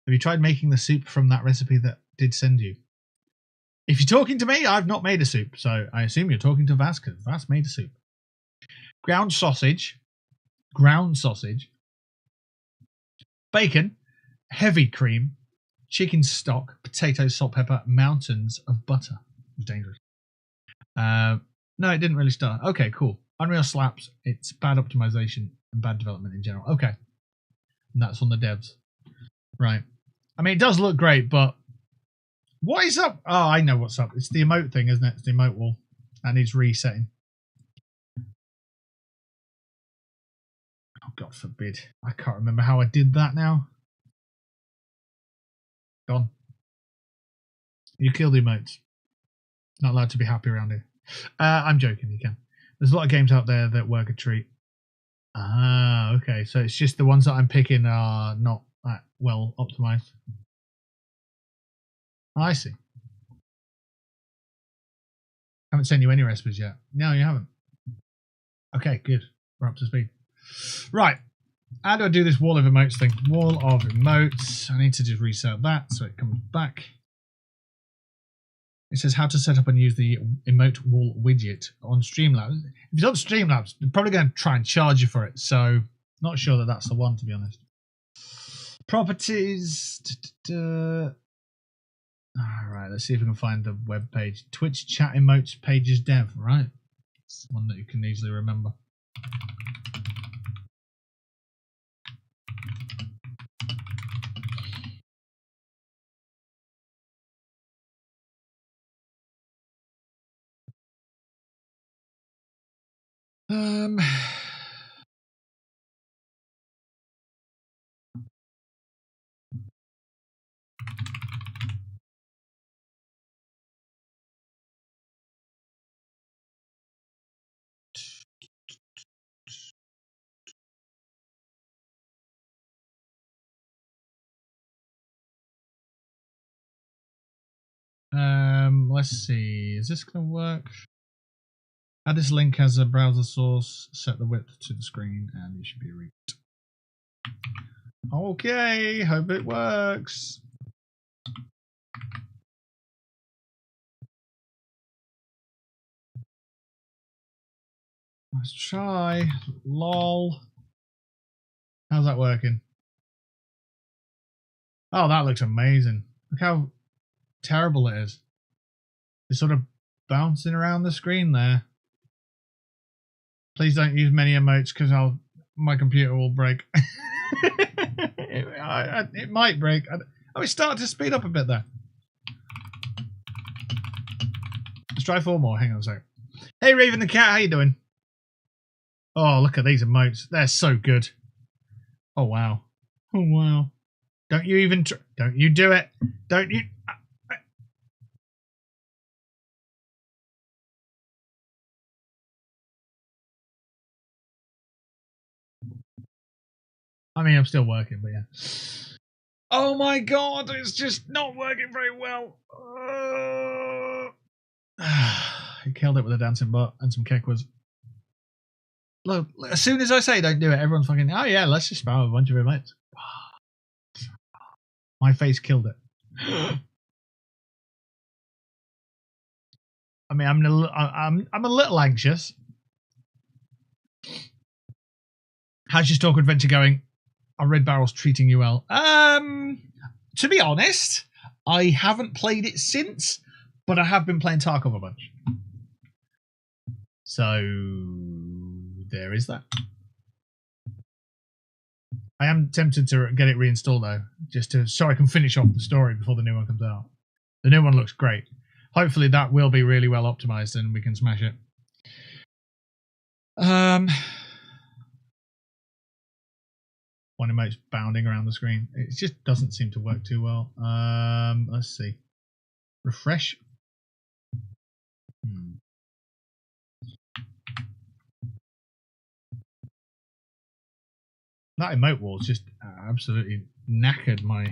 Have you tried making the soup from that recipe that did send you? If you're talking to me, I've not made a soup, so I assume you're talking to Vas, because Vas made a soup. Ground sausage, bacon, heavy cream, chicken stock, potato, salt, pepper, mountains of butter. It was dangerous. No, it didn't really start. Okay, cool. Unreal slaps. It's bad optimization and bad development in general. Okay. And that's on the devs. Right. I mean, it does look great, but what is up? Oh, I know what's up. It's the emote thing, isn't it? It's the emote wall. That needs resetting. Oh, God forbid. I can't remember how I did that now. Gone. You kill the emotes. Not allowed to be happy around here. I'm joking, you can. There's a lot of games out there that work a treat. Ah, okay. So it's just the ones that I'm picking are not that well optimized. I see. Haven't sent you any recipes yet. No, you haven't. Okay, good. We're up to speed. Right. How do I do this wall of emotes thing? Wall of emotes. I need to just reset that so it comes back. It says how to set up and use the emote wall widget on Streamlabs. If it's on Streamlabs, they're probably going to try and charge you for it. So, not sure that that's the one, to be honest. Properties. Alright, let's see if we can find the web page. Twitch chat emotes pages dev, right? It's one that you can easily remember. Let's see. Is this going to work? Add this link as a browser source. Set the width to the screen, and it should be reached. Okay, hope it works. Let's try. Lol. How's that working? Oh, that looks amazing. Look how terrible it is. It's sort of bouncing around the screen there. Please don't use many emotes because my computer will break. It might break. Oh, it's starting to speed up a bit there. Let's try 4 more. Hang on a sec. Hey, Raven the Cat, how you doing? Oh, look at these emotes. They're so good. Oh, wow. Oh, wow. Don't you even... Don't you do it. Don't you... I mean, I'm still working, but yeah. Oh my god, it's just not working very well. He killed it with a dancing butt and some kekwas. Look, as soon as I say don't do it, everyone's fucking, oh yeah, let's just spam a bunch of emotes. My face killed it. I mean, I'm a little anxious. How's your Stalker adventure going? Are Red Barrels treating you well? To be honest, I haven't played it since, but I have been playing Tarkov a bunch. So there is that. I am tempted to get it reinstalled though, so I can finish off the story before the new one comes out. The new one looks great. Hopefully that will be really well optimized and we can smash it. One emote's bounding around the screen. It just doesn't seem to work too well. Let's see. Refresh. That emote wall's just absolutely knackered my...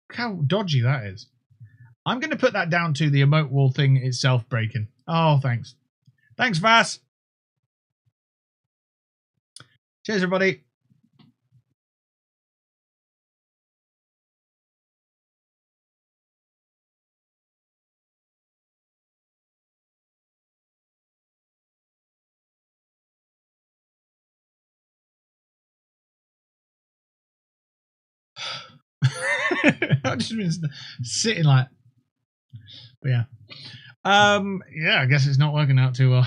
Look how dodgy that is. I'm going to put that down to the emote wall thing itself breaking. Oh, thanks. Thanks, Vass. Cheers, everybody. I've just been sitting like... But yeah. Yeah, I guess it's not working out too well.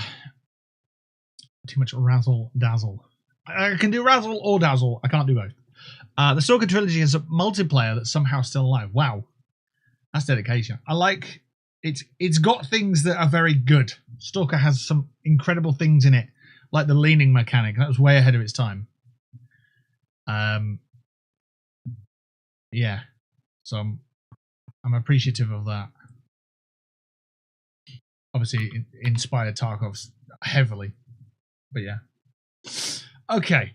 Too much razzle dazzle. I can do razzle or dazzle. I can't do both. The Stalker trilogy is a multiplayer that's somehow still alive. Wow, that's dedication. I like it. It's got things that are very good. Stalker has some incredible things in it, like the leaning mechanic. That was way ahead of its time. Yeah, so I'm appreciative of that. Obviously, it inspired Tarkov heavily, but yeah. Okay.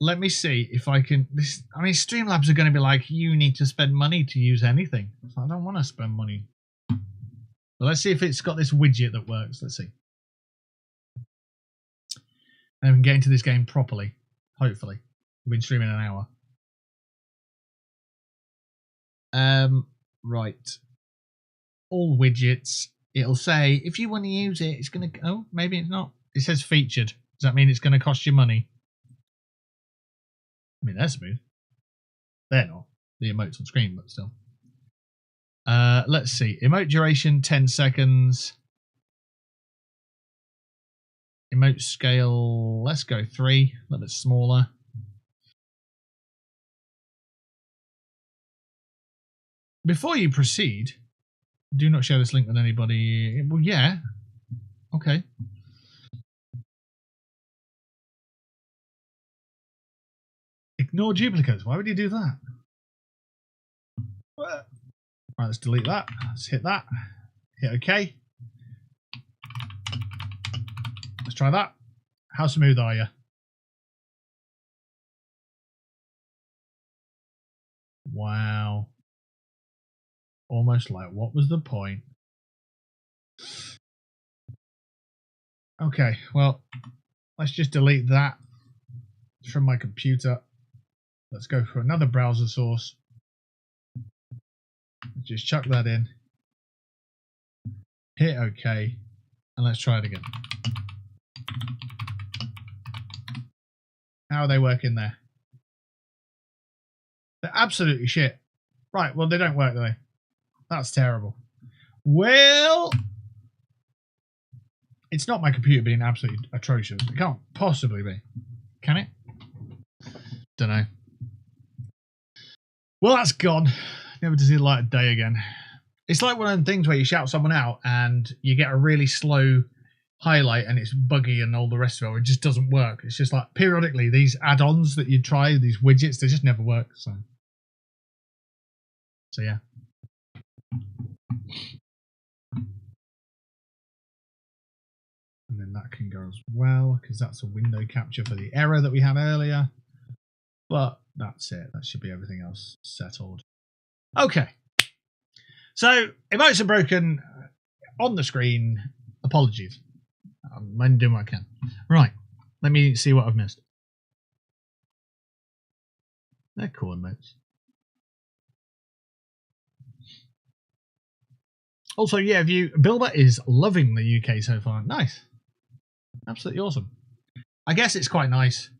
Let me see if I can... I mean, Streamlabs are going to be like, you need to spend money to use anything. So I don't want to spend money. But let's see if it's got this widget that works. Let's see. And we can get into this game properly. Hopefully. We've been streaming an hour. Right. All widgets. It'll say, if you want to use it, it's going to... Oh, maybe it's not. It says featured. Does that mean it's going to cost you money? I mean, they're smooth. They're not. The emotes on screen, but still. Let's see. Emote duration, 10 seconds. Emote scale, let's go 3. A little bit smaller. Before you proceed, do not share this link with anybody. Well, yeah. Okay. Ignore duplicates. Why would you do that? Right, let's delete that. Let's hit that. Hit OK. Let's try that. How smooth are you? Wow. Almost like, what was the point? Okay, well, let's just delete that from my computer. Let's go for another browser source. Just chuck that in. Hit OK. And let's try it again. How are they working there? They're absolutely shit. Right, well, they don't work, do they? That's terrible. Well, it's not my computer being absolutely atrocious. It can't possibly be. Can it? Don't know. Well, that's gone. Never to see the light of day again. It's like one of them things where you shout someone out and you get a really slow highlight and it's buggy and all the rest of it. It just doesn't work. It's just like periodically these add-ons that you try, these widgets, they just never work. So yeah. And then that can go as well because that's a window capture for the error that we had earlier. But that's it. That should be everything else settled. Okay. So, emotes are broken on the screen. Apologies. I'm doing what I can. Right. Let me see what I've missed. They're cool emotes. Also, yeah, Bilba is loving the UK so far. Nice. Absolutely awesome. I guess it's quite nice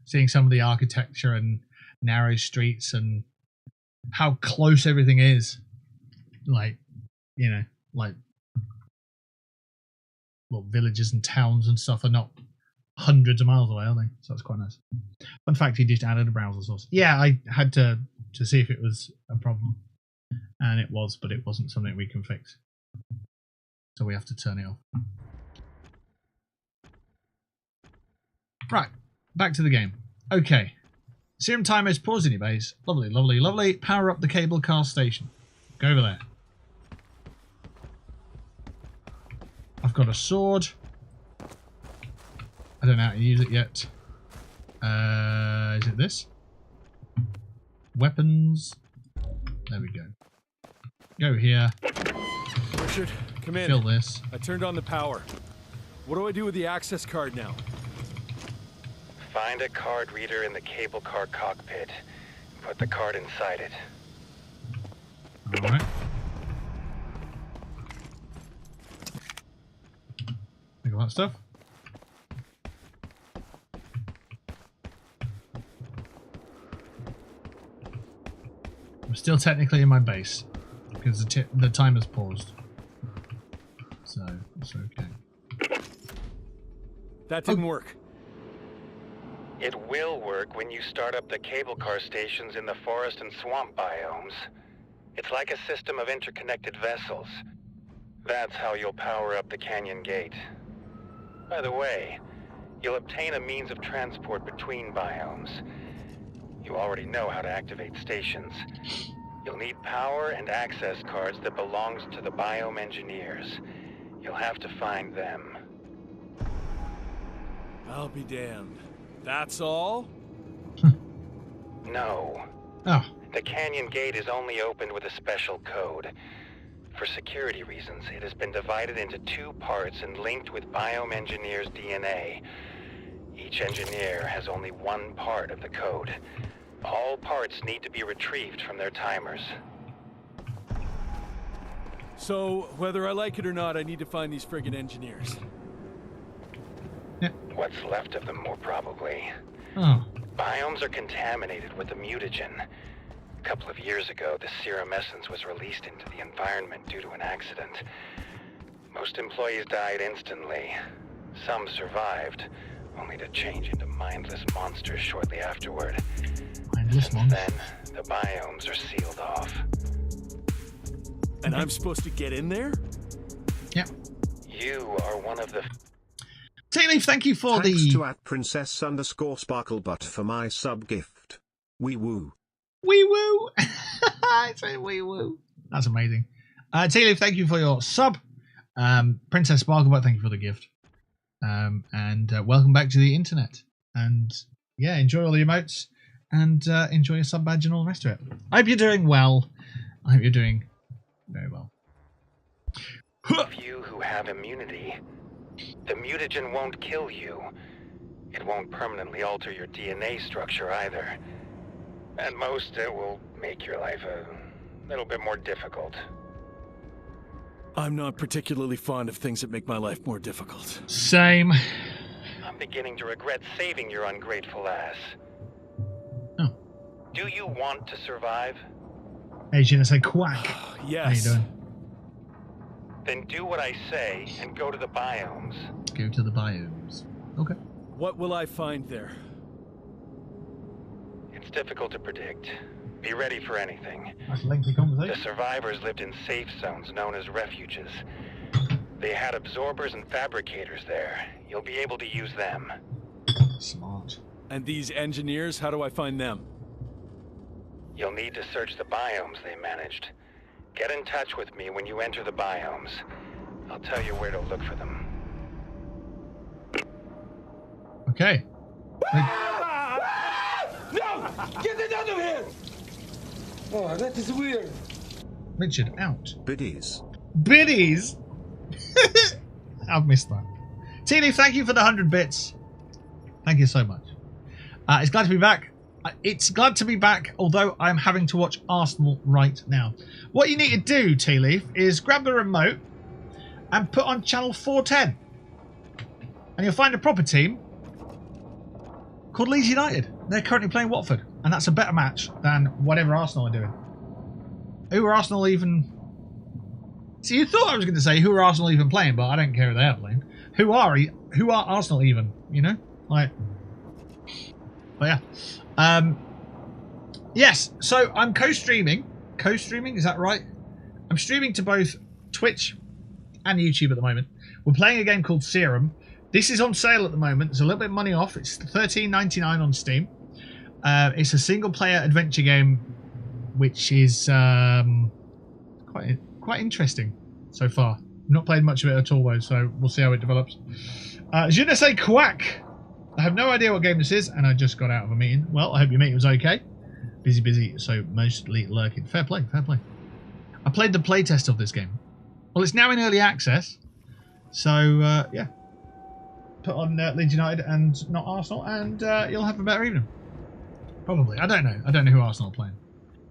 seeing some of the architecture and narrow streets and how close everything is. Like, you know, like, well, villages and towns and stuff are not hundreds of miles away, are they? So that's quite nice. Fun fact, he just added a browser source. Yeah, I had to see if it was a problem. And it was, but it wasn't something we can fix. So we have to turn it off. Right, back to the game. Okay. Serum timer is paused in your base. Lovely, lovely, lovely. Power up the cable car station. Go over there. I've got a sword. I don't know how to use it yet. Is it this? Weapons. There we go. Go here. Richard, come in. Fill this. I turned on the power. What do I do with the access card now? Find a card reader in the cable car cockpit. Put the card inside it. Alright. Think of that stuff. I'm still technically in my base because the timer's paused. So it's okay. That didn't work. It will work when you start up the cable car stations in the forest and swamp biomes. It's like a system of interconnected vessels. That's how you'll power up the canyon gate. By the way, you'll obtain a means of transport between biomes. You already know how to activate stations. You'll need power and access cards that belongs to the biome engineers. You'll have to find them. I'll be damned. That's all? No. Oh. The canyon gate is only opened with a special code. For security reasons, it has been divided into 2 parts and linked with biome engineers' DNA. Each engineer has only 1 part of the code. All parts need to be retrieved from their timers. So, whether I like it or not, I need to find these friggin' engineers. What's left of them, more probably. Oh. Biomes are contaminated with the mutagen. A couple of years ago, the serum essence was released into the environment due to an accident. Most employees died instantly. Some survived, only to change into mindless monsters shortly afterward. Mindless monsters. Then, the biomes are sealed off. And I'm supposed to get in there? Yep. You are one of the... Tea Leaf, thank you for Thanks to @princess_sparklebutt for my sub gift. Wee woo. Wee woo. It's a wee woo. That's amazing. Tea Leaf, thank you for your sub. Princess Sparklebutt, thank you for the gift. And welcome back to the internet. And yeah, enjoy all the emotes and enjoy your sub badge and all the rest of it. I hope you're doing well. I hope you're doing very well. You who have immunity. The mutagen won't kill you. It won't permanently alter your DNA structure either. At most, it will make your life a little bit more difficult. I'm not particularly fond of things that make my life more difficult. Same. I'm beginning to regret saving your ungrateful ass. Oh. Do you want to survive? Hey, you gonna say quack? How you Yes. doing? Then do what I say and go to the biomes. Go to the biomes. Okay. What will I find there? It's difficult to predict. Be ready for anything. That's a lengthy The conversation. survivors lived in safe zones known as refuges. They had absorbers and fabricators there. You'll be able to use them. Smart. And these engineers, how do I find them? You'll need to search the biomes they managed. Get in touch with me when you enter the biomes. I'll tell you where to look for them. Okay. No! Get it out of here! Oh, that is weird. Richard, out. Biddies. Biddies! I've missed that. Teeny, thank you for the 100 bits. Thank you so much. It's glad to be back. It's glad to be back, although I'm having to watch Arsenal right now. What you need to do, Tea Leaf, is grab the remote and put on channel 410. And you'll find a proper team called Leeds United. They're currently playing Watford, and that's a better match than whatever Arsenal are doing. Who are Arsenal even... See, you thought I was going to say who are Arsenal even playing, but I don't care who they are playing. Who are Arsenal even, you know? Like... But yeah. Yes, so I'm co-streaming. Co-streaming, is that right? I'm streaming to both Twitch and YouTube at the moment. We're playing a game called SERUM. This is on sale at the moment. There's a little bit of money off. It's $13.99 on Steam. It's a single-player adventure game, which is quite interesting so far. I've not played much of it at all, though, so we'll see how it develops. Je ne sais quack. I have no idea what game this is, and I just got out of a meeting. Well, I hope your meeting was okay. Busy, so mostly lurking. Fair play, fair play. I played the playtest of this game. Well, it's now in early access, so yeah. Put on Leeds United and not Arsenal, and you'll have a better evening. Probably. I don't know. I don't know who Arsenal are playing.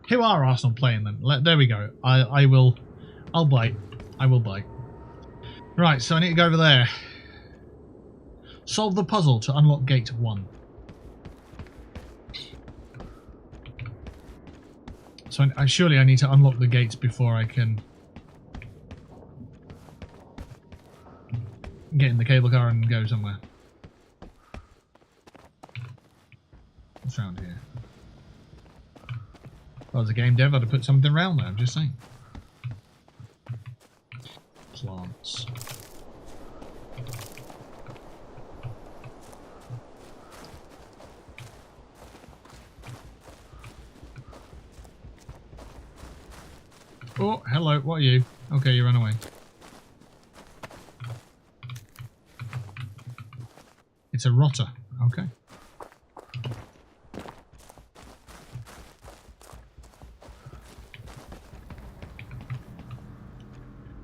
Who are Arsenal playing then? There we go. I'll bite. I will bite. Right, so I need to go over there. Solve the puzzle to unlock gate 1. So surely I need to unlock the gates before I can get in the cable car and go somewhere. What's around here? If I was a game dev, I'd have put something around there, I'm just saying. Plants. Oh, hello, what are you? Okay, you ran away. It's a rotter, okay.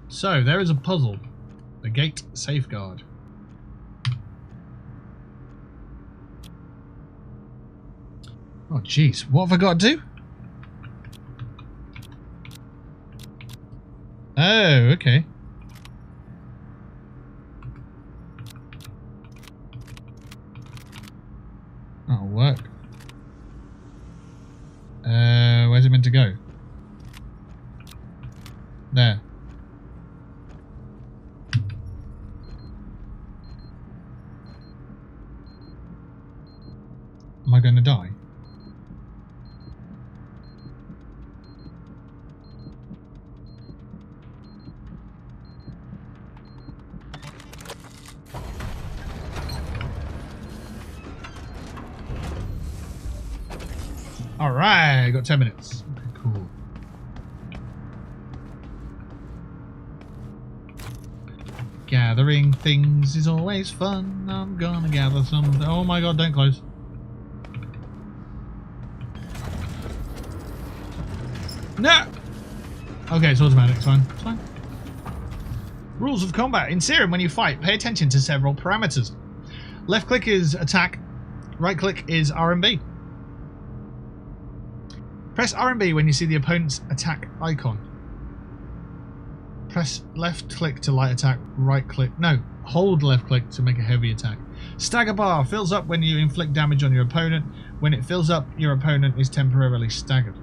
So, there is a puzzle. The gate safeguard. Oh, jeez. What have I got to do? Oh, okay. That'll work. Where's it meant to go? There. Am I going to die? Alright, got 10 minutes. Okay, cool. Gathering things is always fun. I'm gonna gather some. Oh my god, don't close. No! Okay, it's automatic, it's fine. It's fine. Rules of combat. In SERUM, when you fight, pay attention to several parameters. Left click is attack, right click is R&B. Press R&B when you see the opponent's attack icon. Press left click to light attack, right click. No, hold left click to make a heavy attack. Stagger bar fills up when you inflict damage on your opponent. When it fills up, your opponent is temporarily staggered.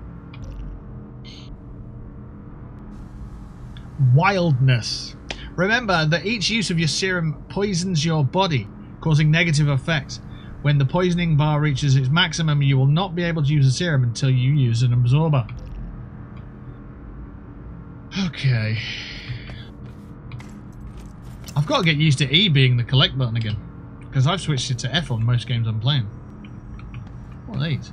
Wildness. Remember that each use of your serum poisons your body, causing negative effects. When the poisoning bar reaches its maximum, you will not be able to use a serum until you use an absorber. Okay. I've got to get used to E being the collect button again, because I've switched it to F on most games I'm playing. What are these?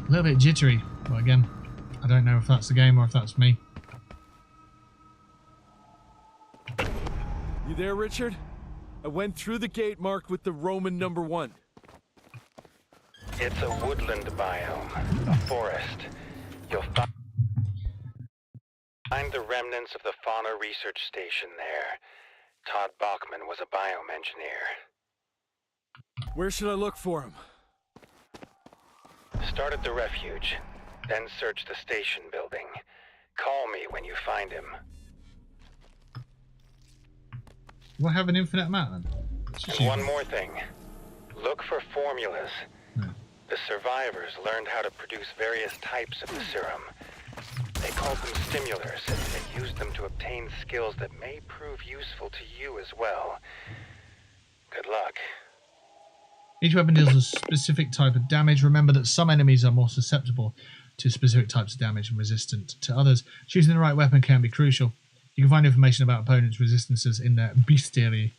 A little bit jittery, but again, I don't know if that's the game or if that's me. You there, Richard? I went through the gate marked with the Roman #1. It's a woodland biome, a forest. You'll find the remnants of the fauna research station there. Todd Bachman was a biome engineer. Where should I look for him? Start at the refuge, then search the station building. Call me when you find him. Do I have an infinite amount then? And one more thing. Look for formulas. Yeah. The survivors learned how to produce various types of the serum. They called them stimulars, and they used them to obtain skills that may prove useful to you as well. Good luck. Each weapon deals a specific type of damage. Remember that some enemies are more susceptible to specific types of damage and resistant to others. Choosing the right weapon can be crucial. You can find information about opponents' resistances in their bestiary.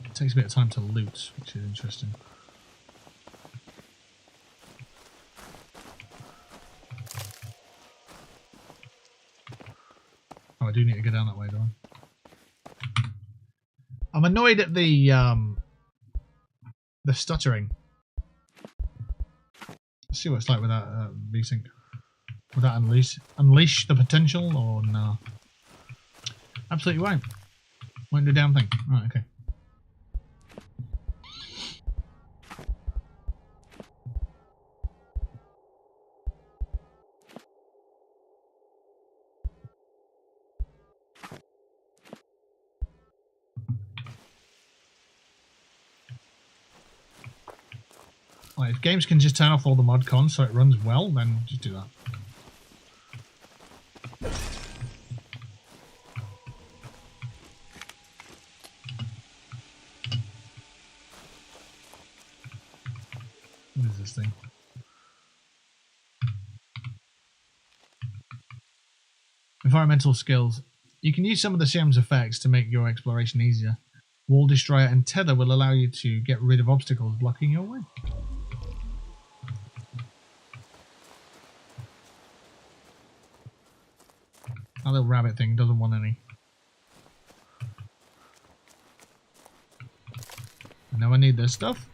It takes a bit of time to loot, which is interesting. Oh, I do need to go down that way, don't I? I'm annoyed at the stuttering. Let's see what it's like without VSync. Would that unleash the potential or no? Absolutely won't. Won't do a damn thing. Right, okay. Like, if games can just turn off all the mod cons so it runs well, then just do that. What is this thing? Environmental skills. You can use some of the serum's effects to make your exploration easier. Wall Destroyer and Tether will allow you to get rid of obstacles blocking your way. That little rabbit thing doesn't want any. Now I need this stuff.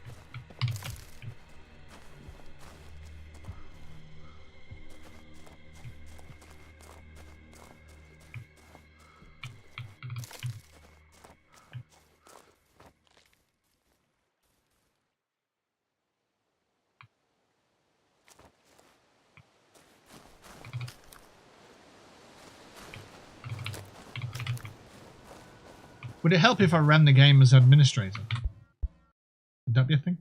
Would it help if I ran the game as administrator? Would that be a thing?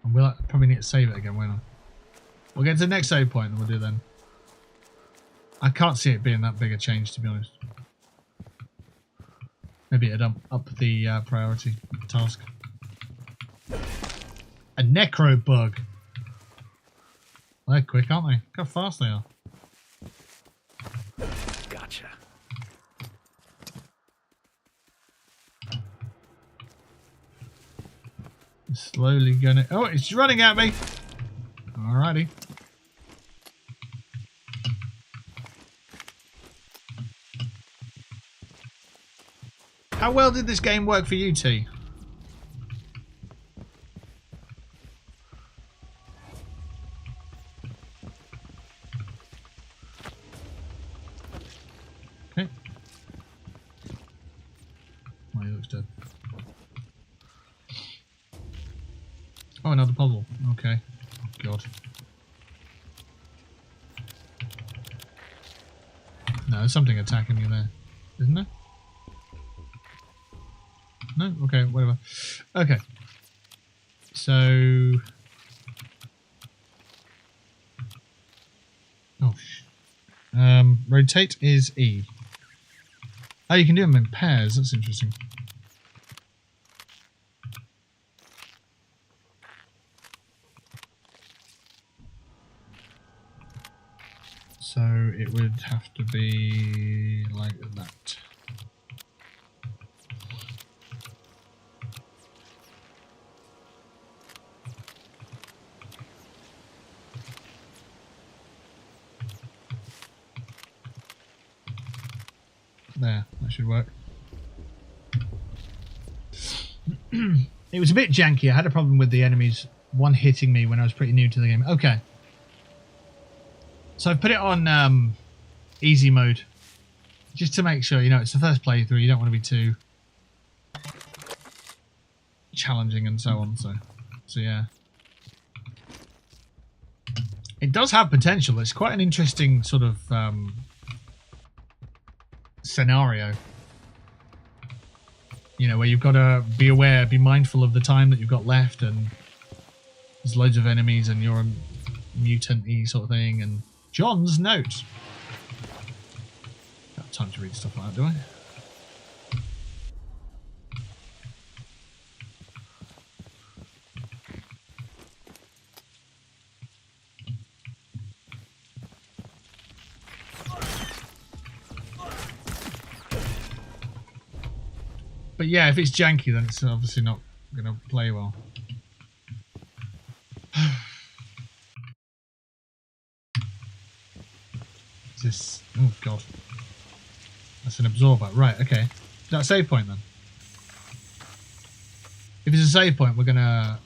And we'll probably need to save it again, won't I? We'll get to the next save point and we'll do then. I can't see it being that big a change, to be honest. Maybe it'd up the priority task. A necro bug. They're quick, aren't they? Look how fast they are. Gotcha. Slowly gonna... Oh, it's running at me! Alrighty. How well did this game work for you, T? Okay. Oh, he looks dead. Oh, another puzzle. Okay. God. No, there's something attacking you there, isn't there? No? Okay, whatever. Okay. So... Oh, rotate is E. Oh, you can do them in pairs. That's interesting. So it would have to be like that. There, that should work. It was a bit janky. I had a problem with the enemies one hitting me when I was pretty new to the game. Okay. So I've put it on easy mode. Just to make sure, you know, it's the first playthrough. You don't want to be too challenging and so on. So yeah. It does have potential. It's quite an interesting sort of scenario. You know, where you've got to be aware, be mindful of the time that you've got left, and there's loads of enemies, and you're a mutant-y sort of thing. And John's note. Don't have time to read stuff like that, do I? But yeah, if it's janky, then it's obviously not going to play well. Is this... Oh, God. That's an absorber. Right, okay. Is that a save point, then? If it's a save point, we're going to...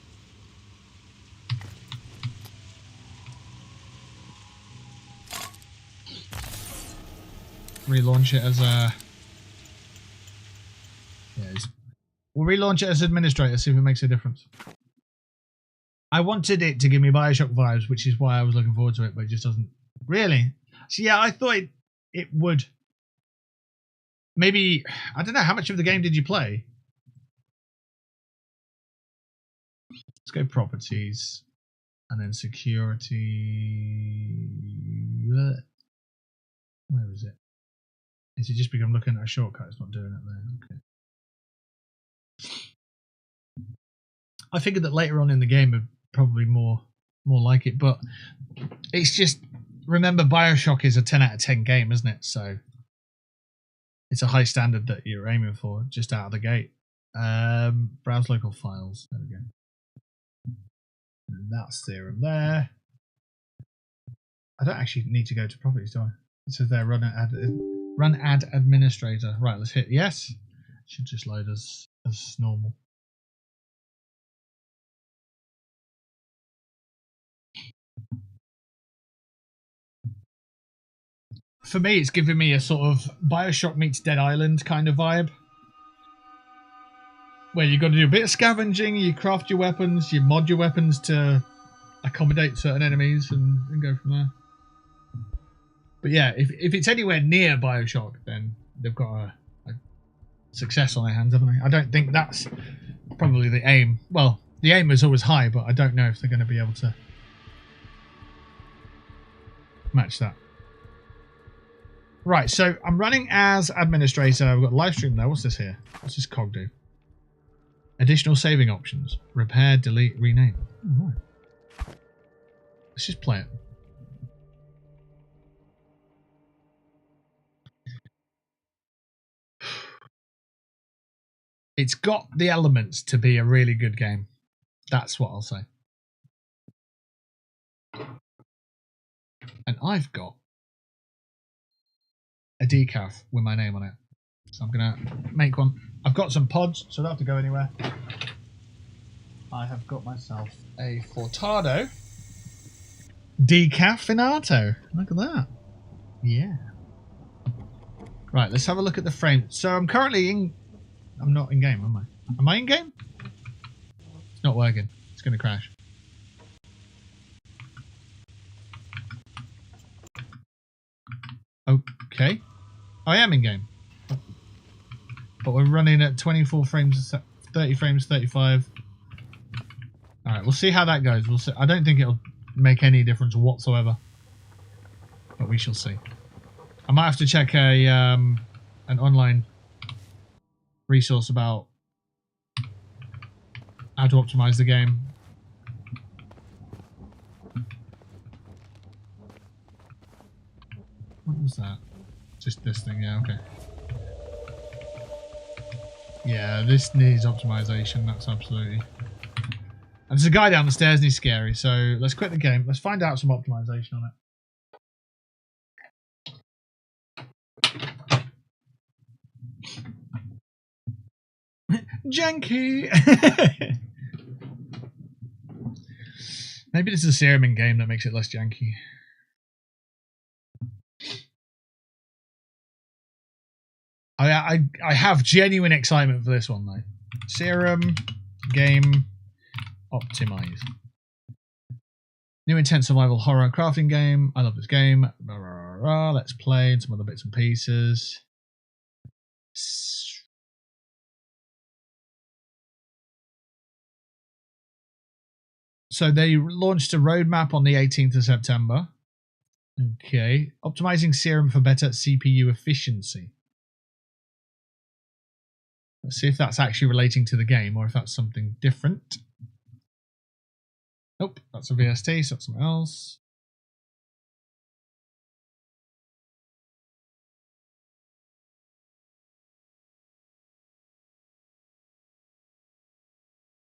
relaunch it as a... We'll relaunch it as administrator, see if it makes a difference. I wanted it to give me Bioshock vibes, which is why I was looking forward to it, but it just doesn't. Really? So yeah, I thought it would. Maybe, I don't know, how much of the game did you play? Let's go properties, and then security. Where is it? Is it just because I'm looking at a shortcut? It's not doing it there. Okay. I figured that later on in the game would probably more like it, but it's just, remember, Bioshock is a 10 out of 10 game, isn't it? So it's a high standard that you're aiming for just out of the gate. Browse local files. There we go. And that's SERUM there. I don't actually need to go to properties, do I? It says there, run ad administrator. Right, let's hit yes. It should just load as normal. For me, it's giving me a sort of Bioshock meets Dead Island kind of vibe. Where you've got to do a bit of scavenging, you craft your weapons, you mod your weapons to accommodate certain enemies and go from there. But yeah, if it's anywhere near Bioshock, then they've got a success on their hands, haven't they? I don't think that's probably the aim. Well, the aim is always high, but I don't know if they're going to be able to match that. Right, so I'm running as administrator. I've got live stream there. What's this here? What's this cog do? Additional saving options. Repair, delete, rename. Oh, right. Let's just play it. It's got the elements to be a really good game. That's what I'll say. And I've got a decaf with my name on it. So I'm going to make one. I've got some pods, so I don't have to go anywhere. I have got myself a Furtado Decafinato. Look at that. Yeah. Right, let's have a look at the frame. So I'm currently in... I'm not in game, am I? Am I in game? It's not working. It's going to crash. Okay. I am in game. But we're running at 24 frames, 30 frames, 35. Alright, we'll see how that goes. We'll see. I don't think it'll make any difference whatsoever. But we shall see. I might have to check an online resource about how to optimize the game. What was that? Just this thing, yeah, okay. Yeah, this needs optimization, that's absolutely... And there's a guy down the stairs and he's scary, so let's quit the game. Let's find out some optimization on it. Janky! Maybe this is a Serum in game that makes it less janky. I have genuine excitement for this one though. Serum game optimize. New intense survival horror crafting game. I love this game. Rah, rah, rah. Let's play and some other bits and pieces. So they launched a roadmap on the 18th of September. Okay. Optimizing Serum for better CPU efficiency. Let's see if that's actually relating to the game or if that's something different. Nope, that's a VST, so that's something else.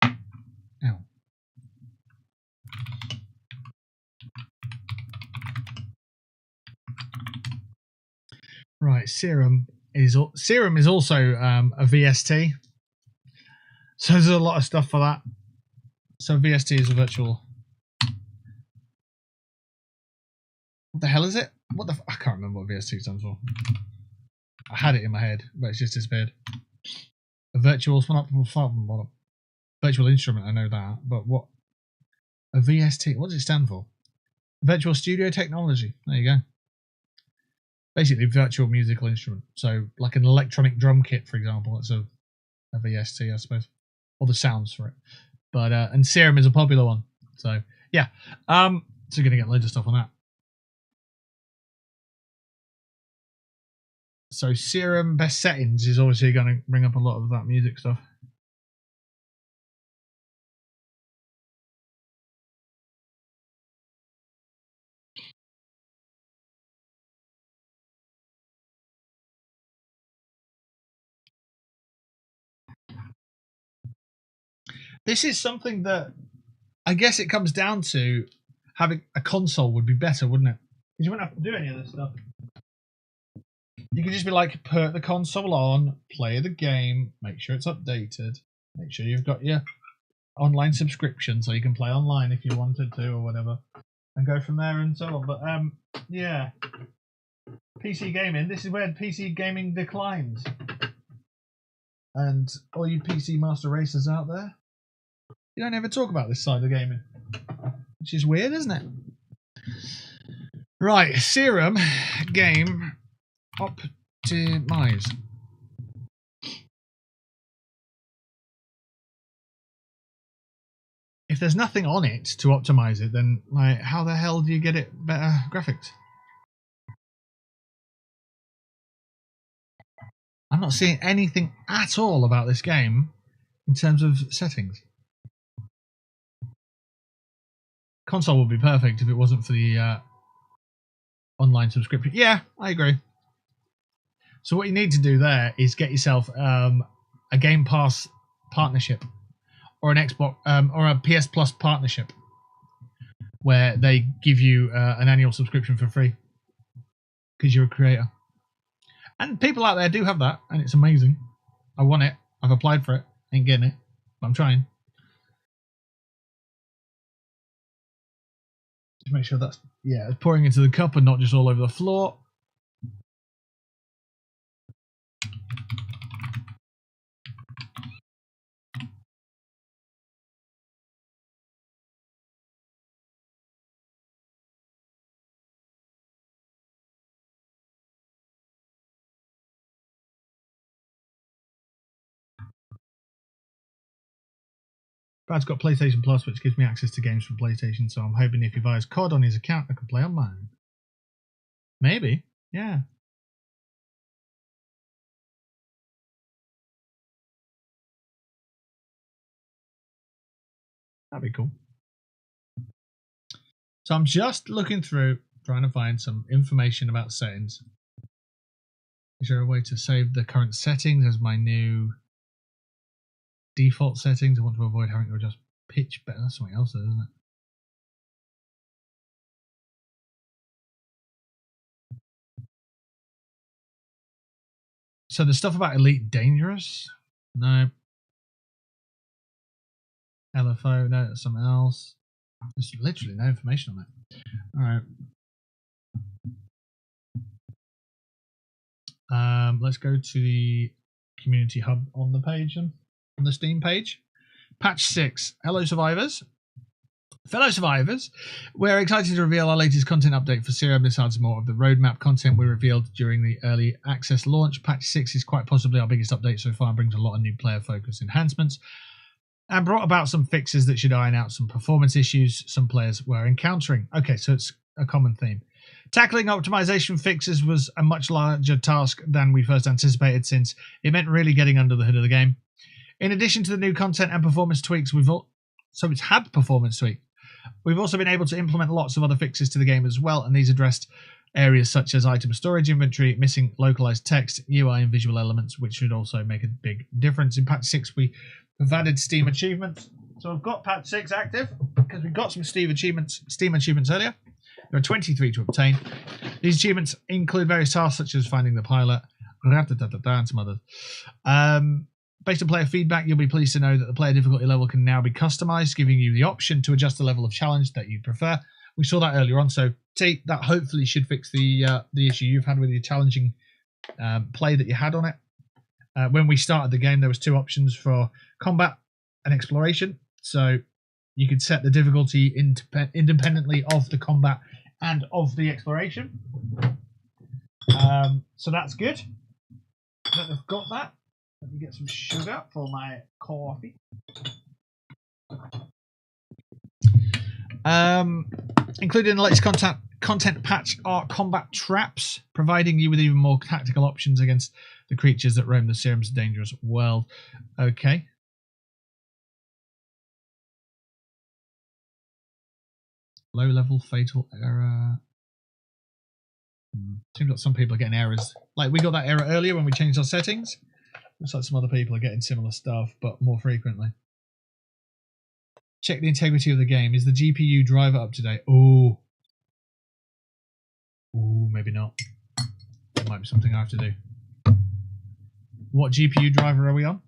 Ow. Right, Serum is also a VST. So there's a lot of stuff for that. So VST is a virtual. What the hell is it? I can't remember what VST stands for. I had it in my head, but it's just disappeared. A virtual instrument, I know that, but what? A VST, what does it stand for? Virtual Studio Technology. There you go. Basically, virtual musical instrument. So, like an electronic drum kit, for example, that's a VST, I suppose, or the sounds for it. But and Serum is a popular one. So yeah, so you're gonna get loads of stuff on that. So Serum best settings is obviously going to bring up a lot of that music stuff. This is something that I guess it comes down to having a console would be better, wouldn't it? Because you wouldn't have to do any of this stuff. You could just be like, put the console on, play the game, make sure it's updated, make sure you've got your online subscription so you can play online if you wanted to or whatever, and go from there and so on. But yeah, PC gaming. This is where PC gaming declines. And all you PC master racers out there, you don't ever talk about this side of gaming, which is weird, isn't it? Right, Serum game optimize. If there's nothing on it to optimize it, then like, how the hell do you get it better graphics? I'm not seeing anything at all about this game in terms of settings. Console would be perfect if it wasn't for the online subscription. Yeah, I agree. So what you need to do there is get yourself a Game Pass partnership or an Xbox or a PS Plus partnership where they give you an annual subscription for free because you're a creator. And people out there do have that, and it's amazing. I want it. I've applied for it. Ain't getting it, but I'm trying. Just make sure that's pouring into the cup and not just all over the floor. Brad's got PlayStation Plus, which gives me access to games from PlayStation, so I'm hoping if he buys COD on his account, I can play on mine. Maybe. Yeah. That'd be cool. So I'm just looking through, trying to find some information about settings. Is there a way to save the current settings as my new default settings? I want to avoid having to adjust pitch better. That's something else, isn't it? So the stuff about Elite Dangerous? No. LFO, no, that's something else. There's literally no information on it. Alright. Let's go to the community hub on the page, on the Steam page. Patch 6. Hello, survivors. Fellow survivors, we're excited to reveal our latest content update for SERUM. This adds more of the roadmap content we revealed during the early access launch. Patch 6 is quite possibly our biggest update so far and brings a lot of new player focus enhancements and brought about some fixes that should iron out some performance issues some players were encountering. Okay, so it's a common theme. Tackling optimization fixes was a much larger task than we first anticipated, since it meant really getting under the hood of the game. In addition to the new content and performance tweaks, so it's had performance tweaks. We've also been able to implement lots of other fixes to the game as well, and these addressed areas such as item storage inventory, missing localized text, UI and visual elements, which should also make a big difference. In patch 6, we have added Steam achievements. So I've got patch 6 active because we got some Steam achievements earlier. There are 23 to obtain. These achievements include various tasks such as finding the pilot, and some others. Based on player feedback, you'll be pleased to know that the player difficulty level can now be customized, giving you the option to adjust the level of challenge that you prefer. We saw that earlier on, so that hopefully should fix the issue you've had with your challenging play that you had on it. When we started the game, there was 2 options for combat and exploration, so you could set the difficulty independently of the combat and of the exploration. So that's good that they've got that. Let me get some sugar for my coffee. Included in the latest content patch are combat traps, providing you with even more tactical options against the creatures that roam the SERUM's dangerous world. Okay. Low level fatal error. Seems like some people are getting errors. Like we got that error earlier when we changed our settings. Looks like some other people are getting similar stuff, but more frequently. Check the integrity of the game. Is the GPU driver up to date? Ooh, maybe not. That might be something I have to do. What GPU driver are we on?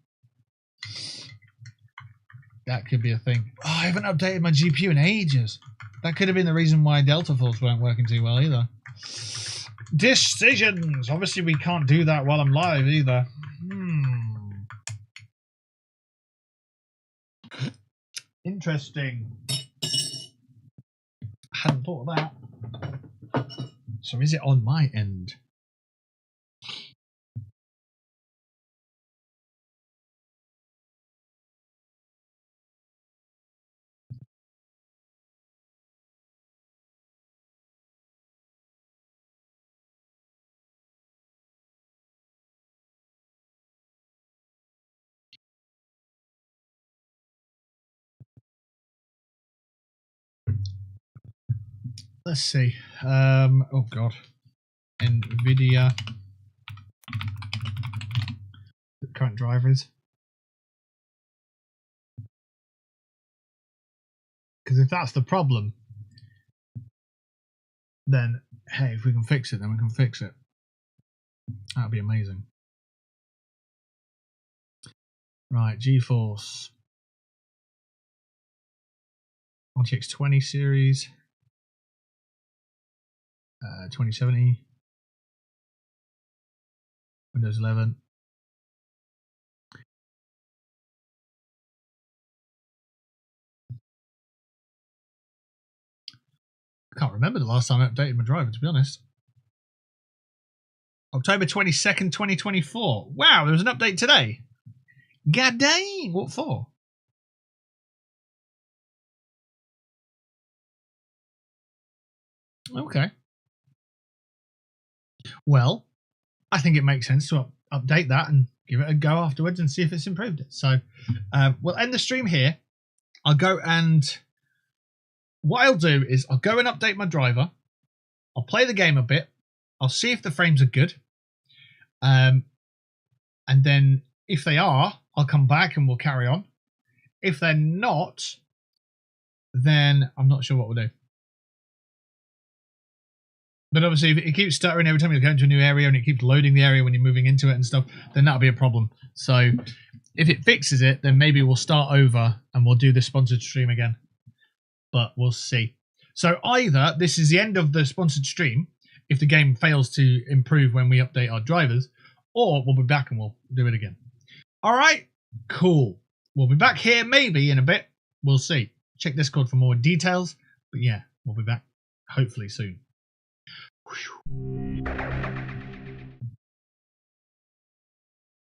That could be a thing. Oh, I haven't updated my GPU in ages. That could have been the reason why Delta Force weren't working too well either. Decisions! Obviously we can't do that while I'm live either. Interesting. I hadn't thought of that. So is it on my end? Let's see. Oh god. NVIDIA. The current drivers. Because if that's the problem, then hey, if we can fix it, then we can fix it. That'd be amazing. Right, GeForce RTX 20 series. 2070, Windows 11. I can't remember the last time I updated my driver, to be honest. October 22nd, 2024. Wow, there was an update today. God dang, what for? Okay. Well, I think it makes sense to update that and give it a go afterwards and see if it's improved it. So we'll end the stream here. I'll go and what I'll do is I'll go and update my driver. I'll play the game a bit. I'll see if the frames are good. And then if they are, I'll come back and we'll carry on. If they're not, then I'm not sure what we'll do. But obviously, if it keeps stuttering every time you go into a new area and it keeps loading the area when you're moving into it and stuff, then that'll be a problem. So if it fixes it, then maybe we'll start over and we'll do the sponsored stream again. But we'll see. So either this is the end of the sponsored stream if the game fails to improve when we update our drivers, or we'll be back and we'll do it again. All right, cool. We'll be back here maybe in a bit. We'll see. Check Discord for more details. But yeah, we'll be back hopefully soon. Whew.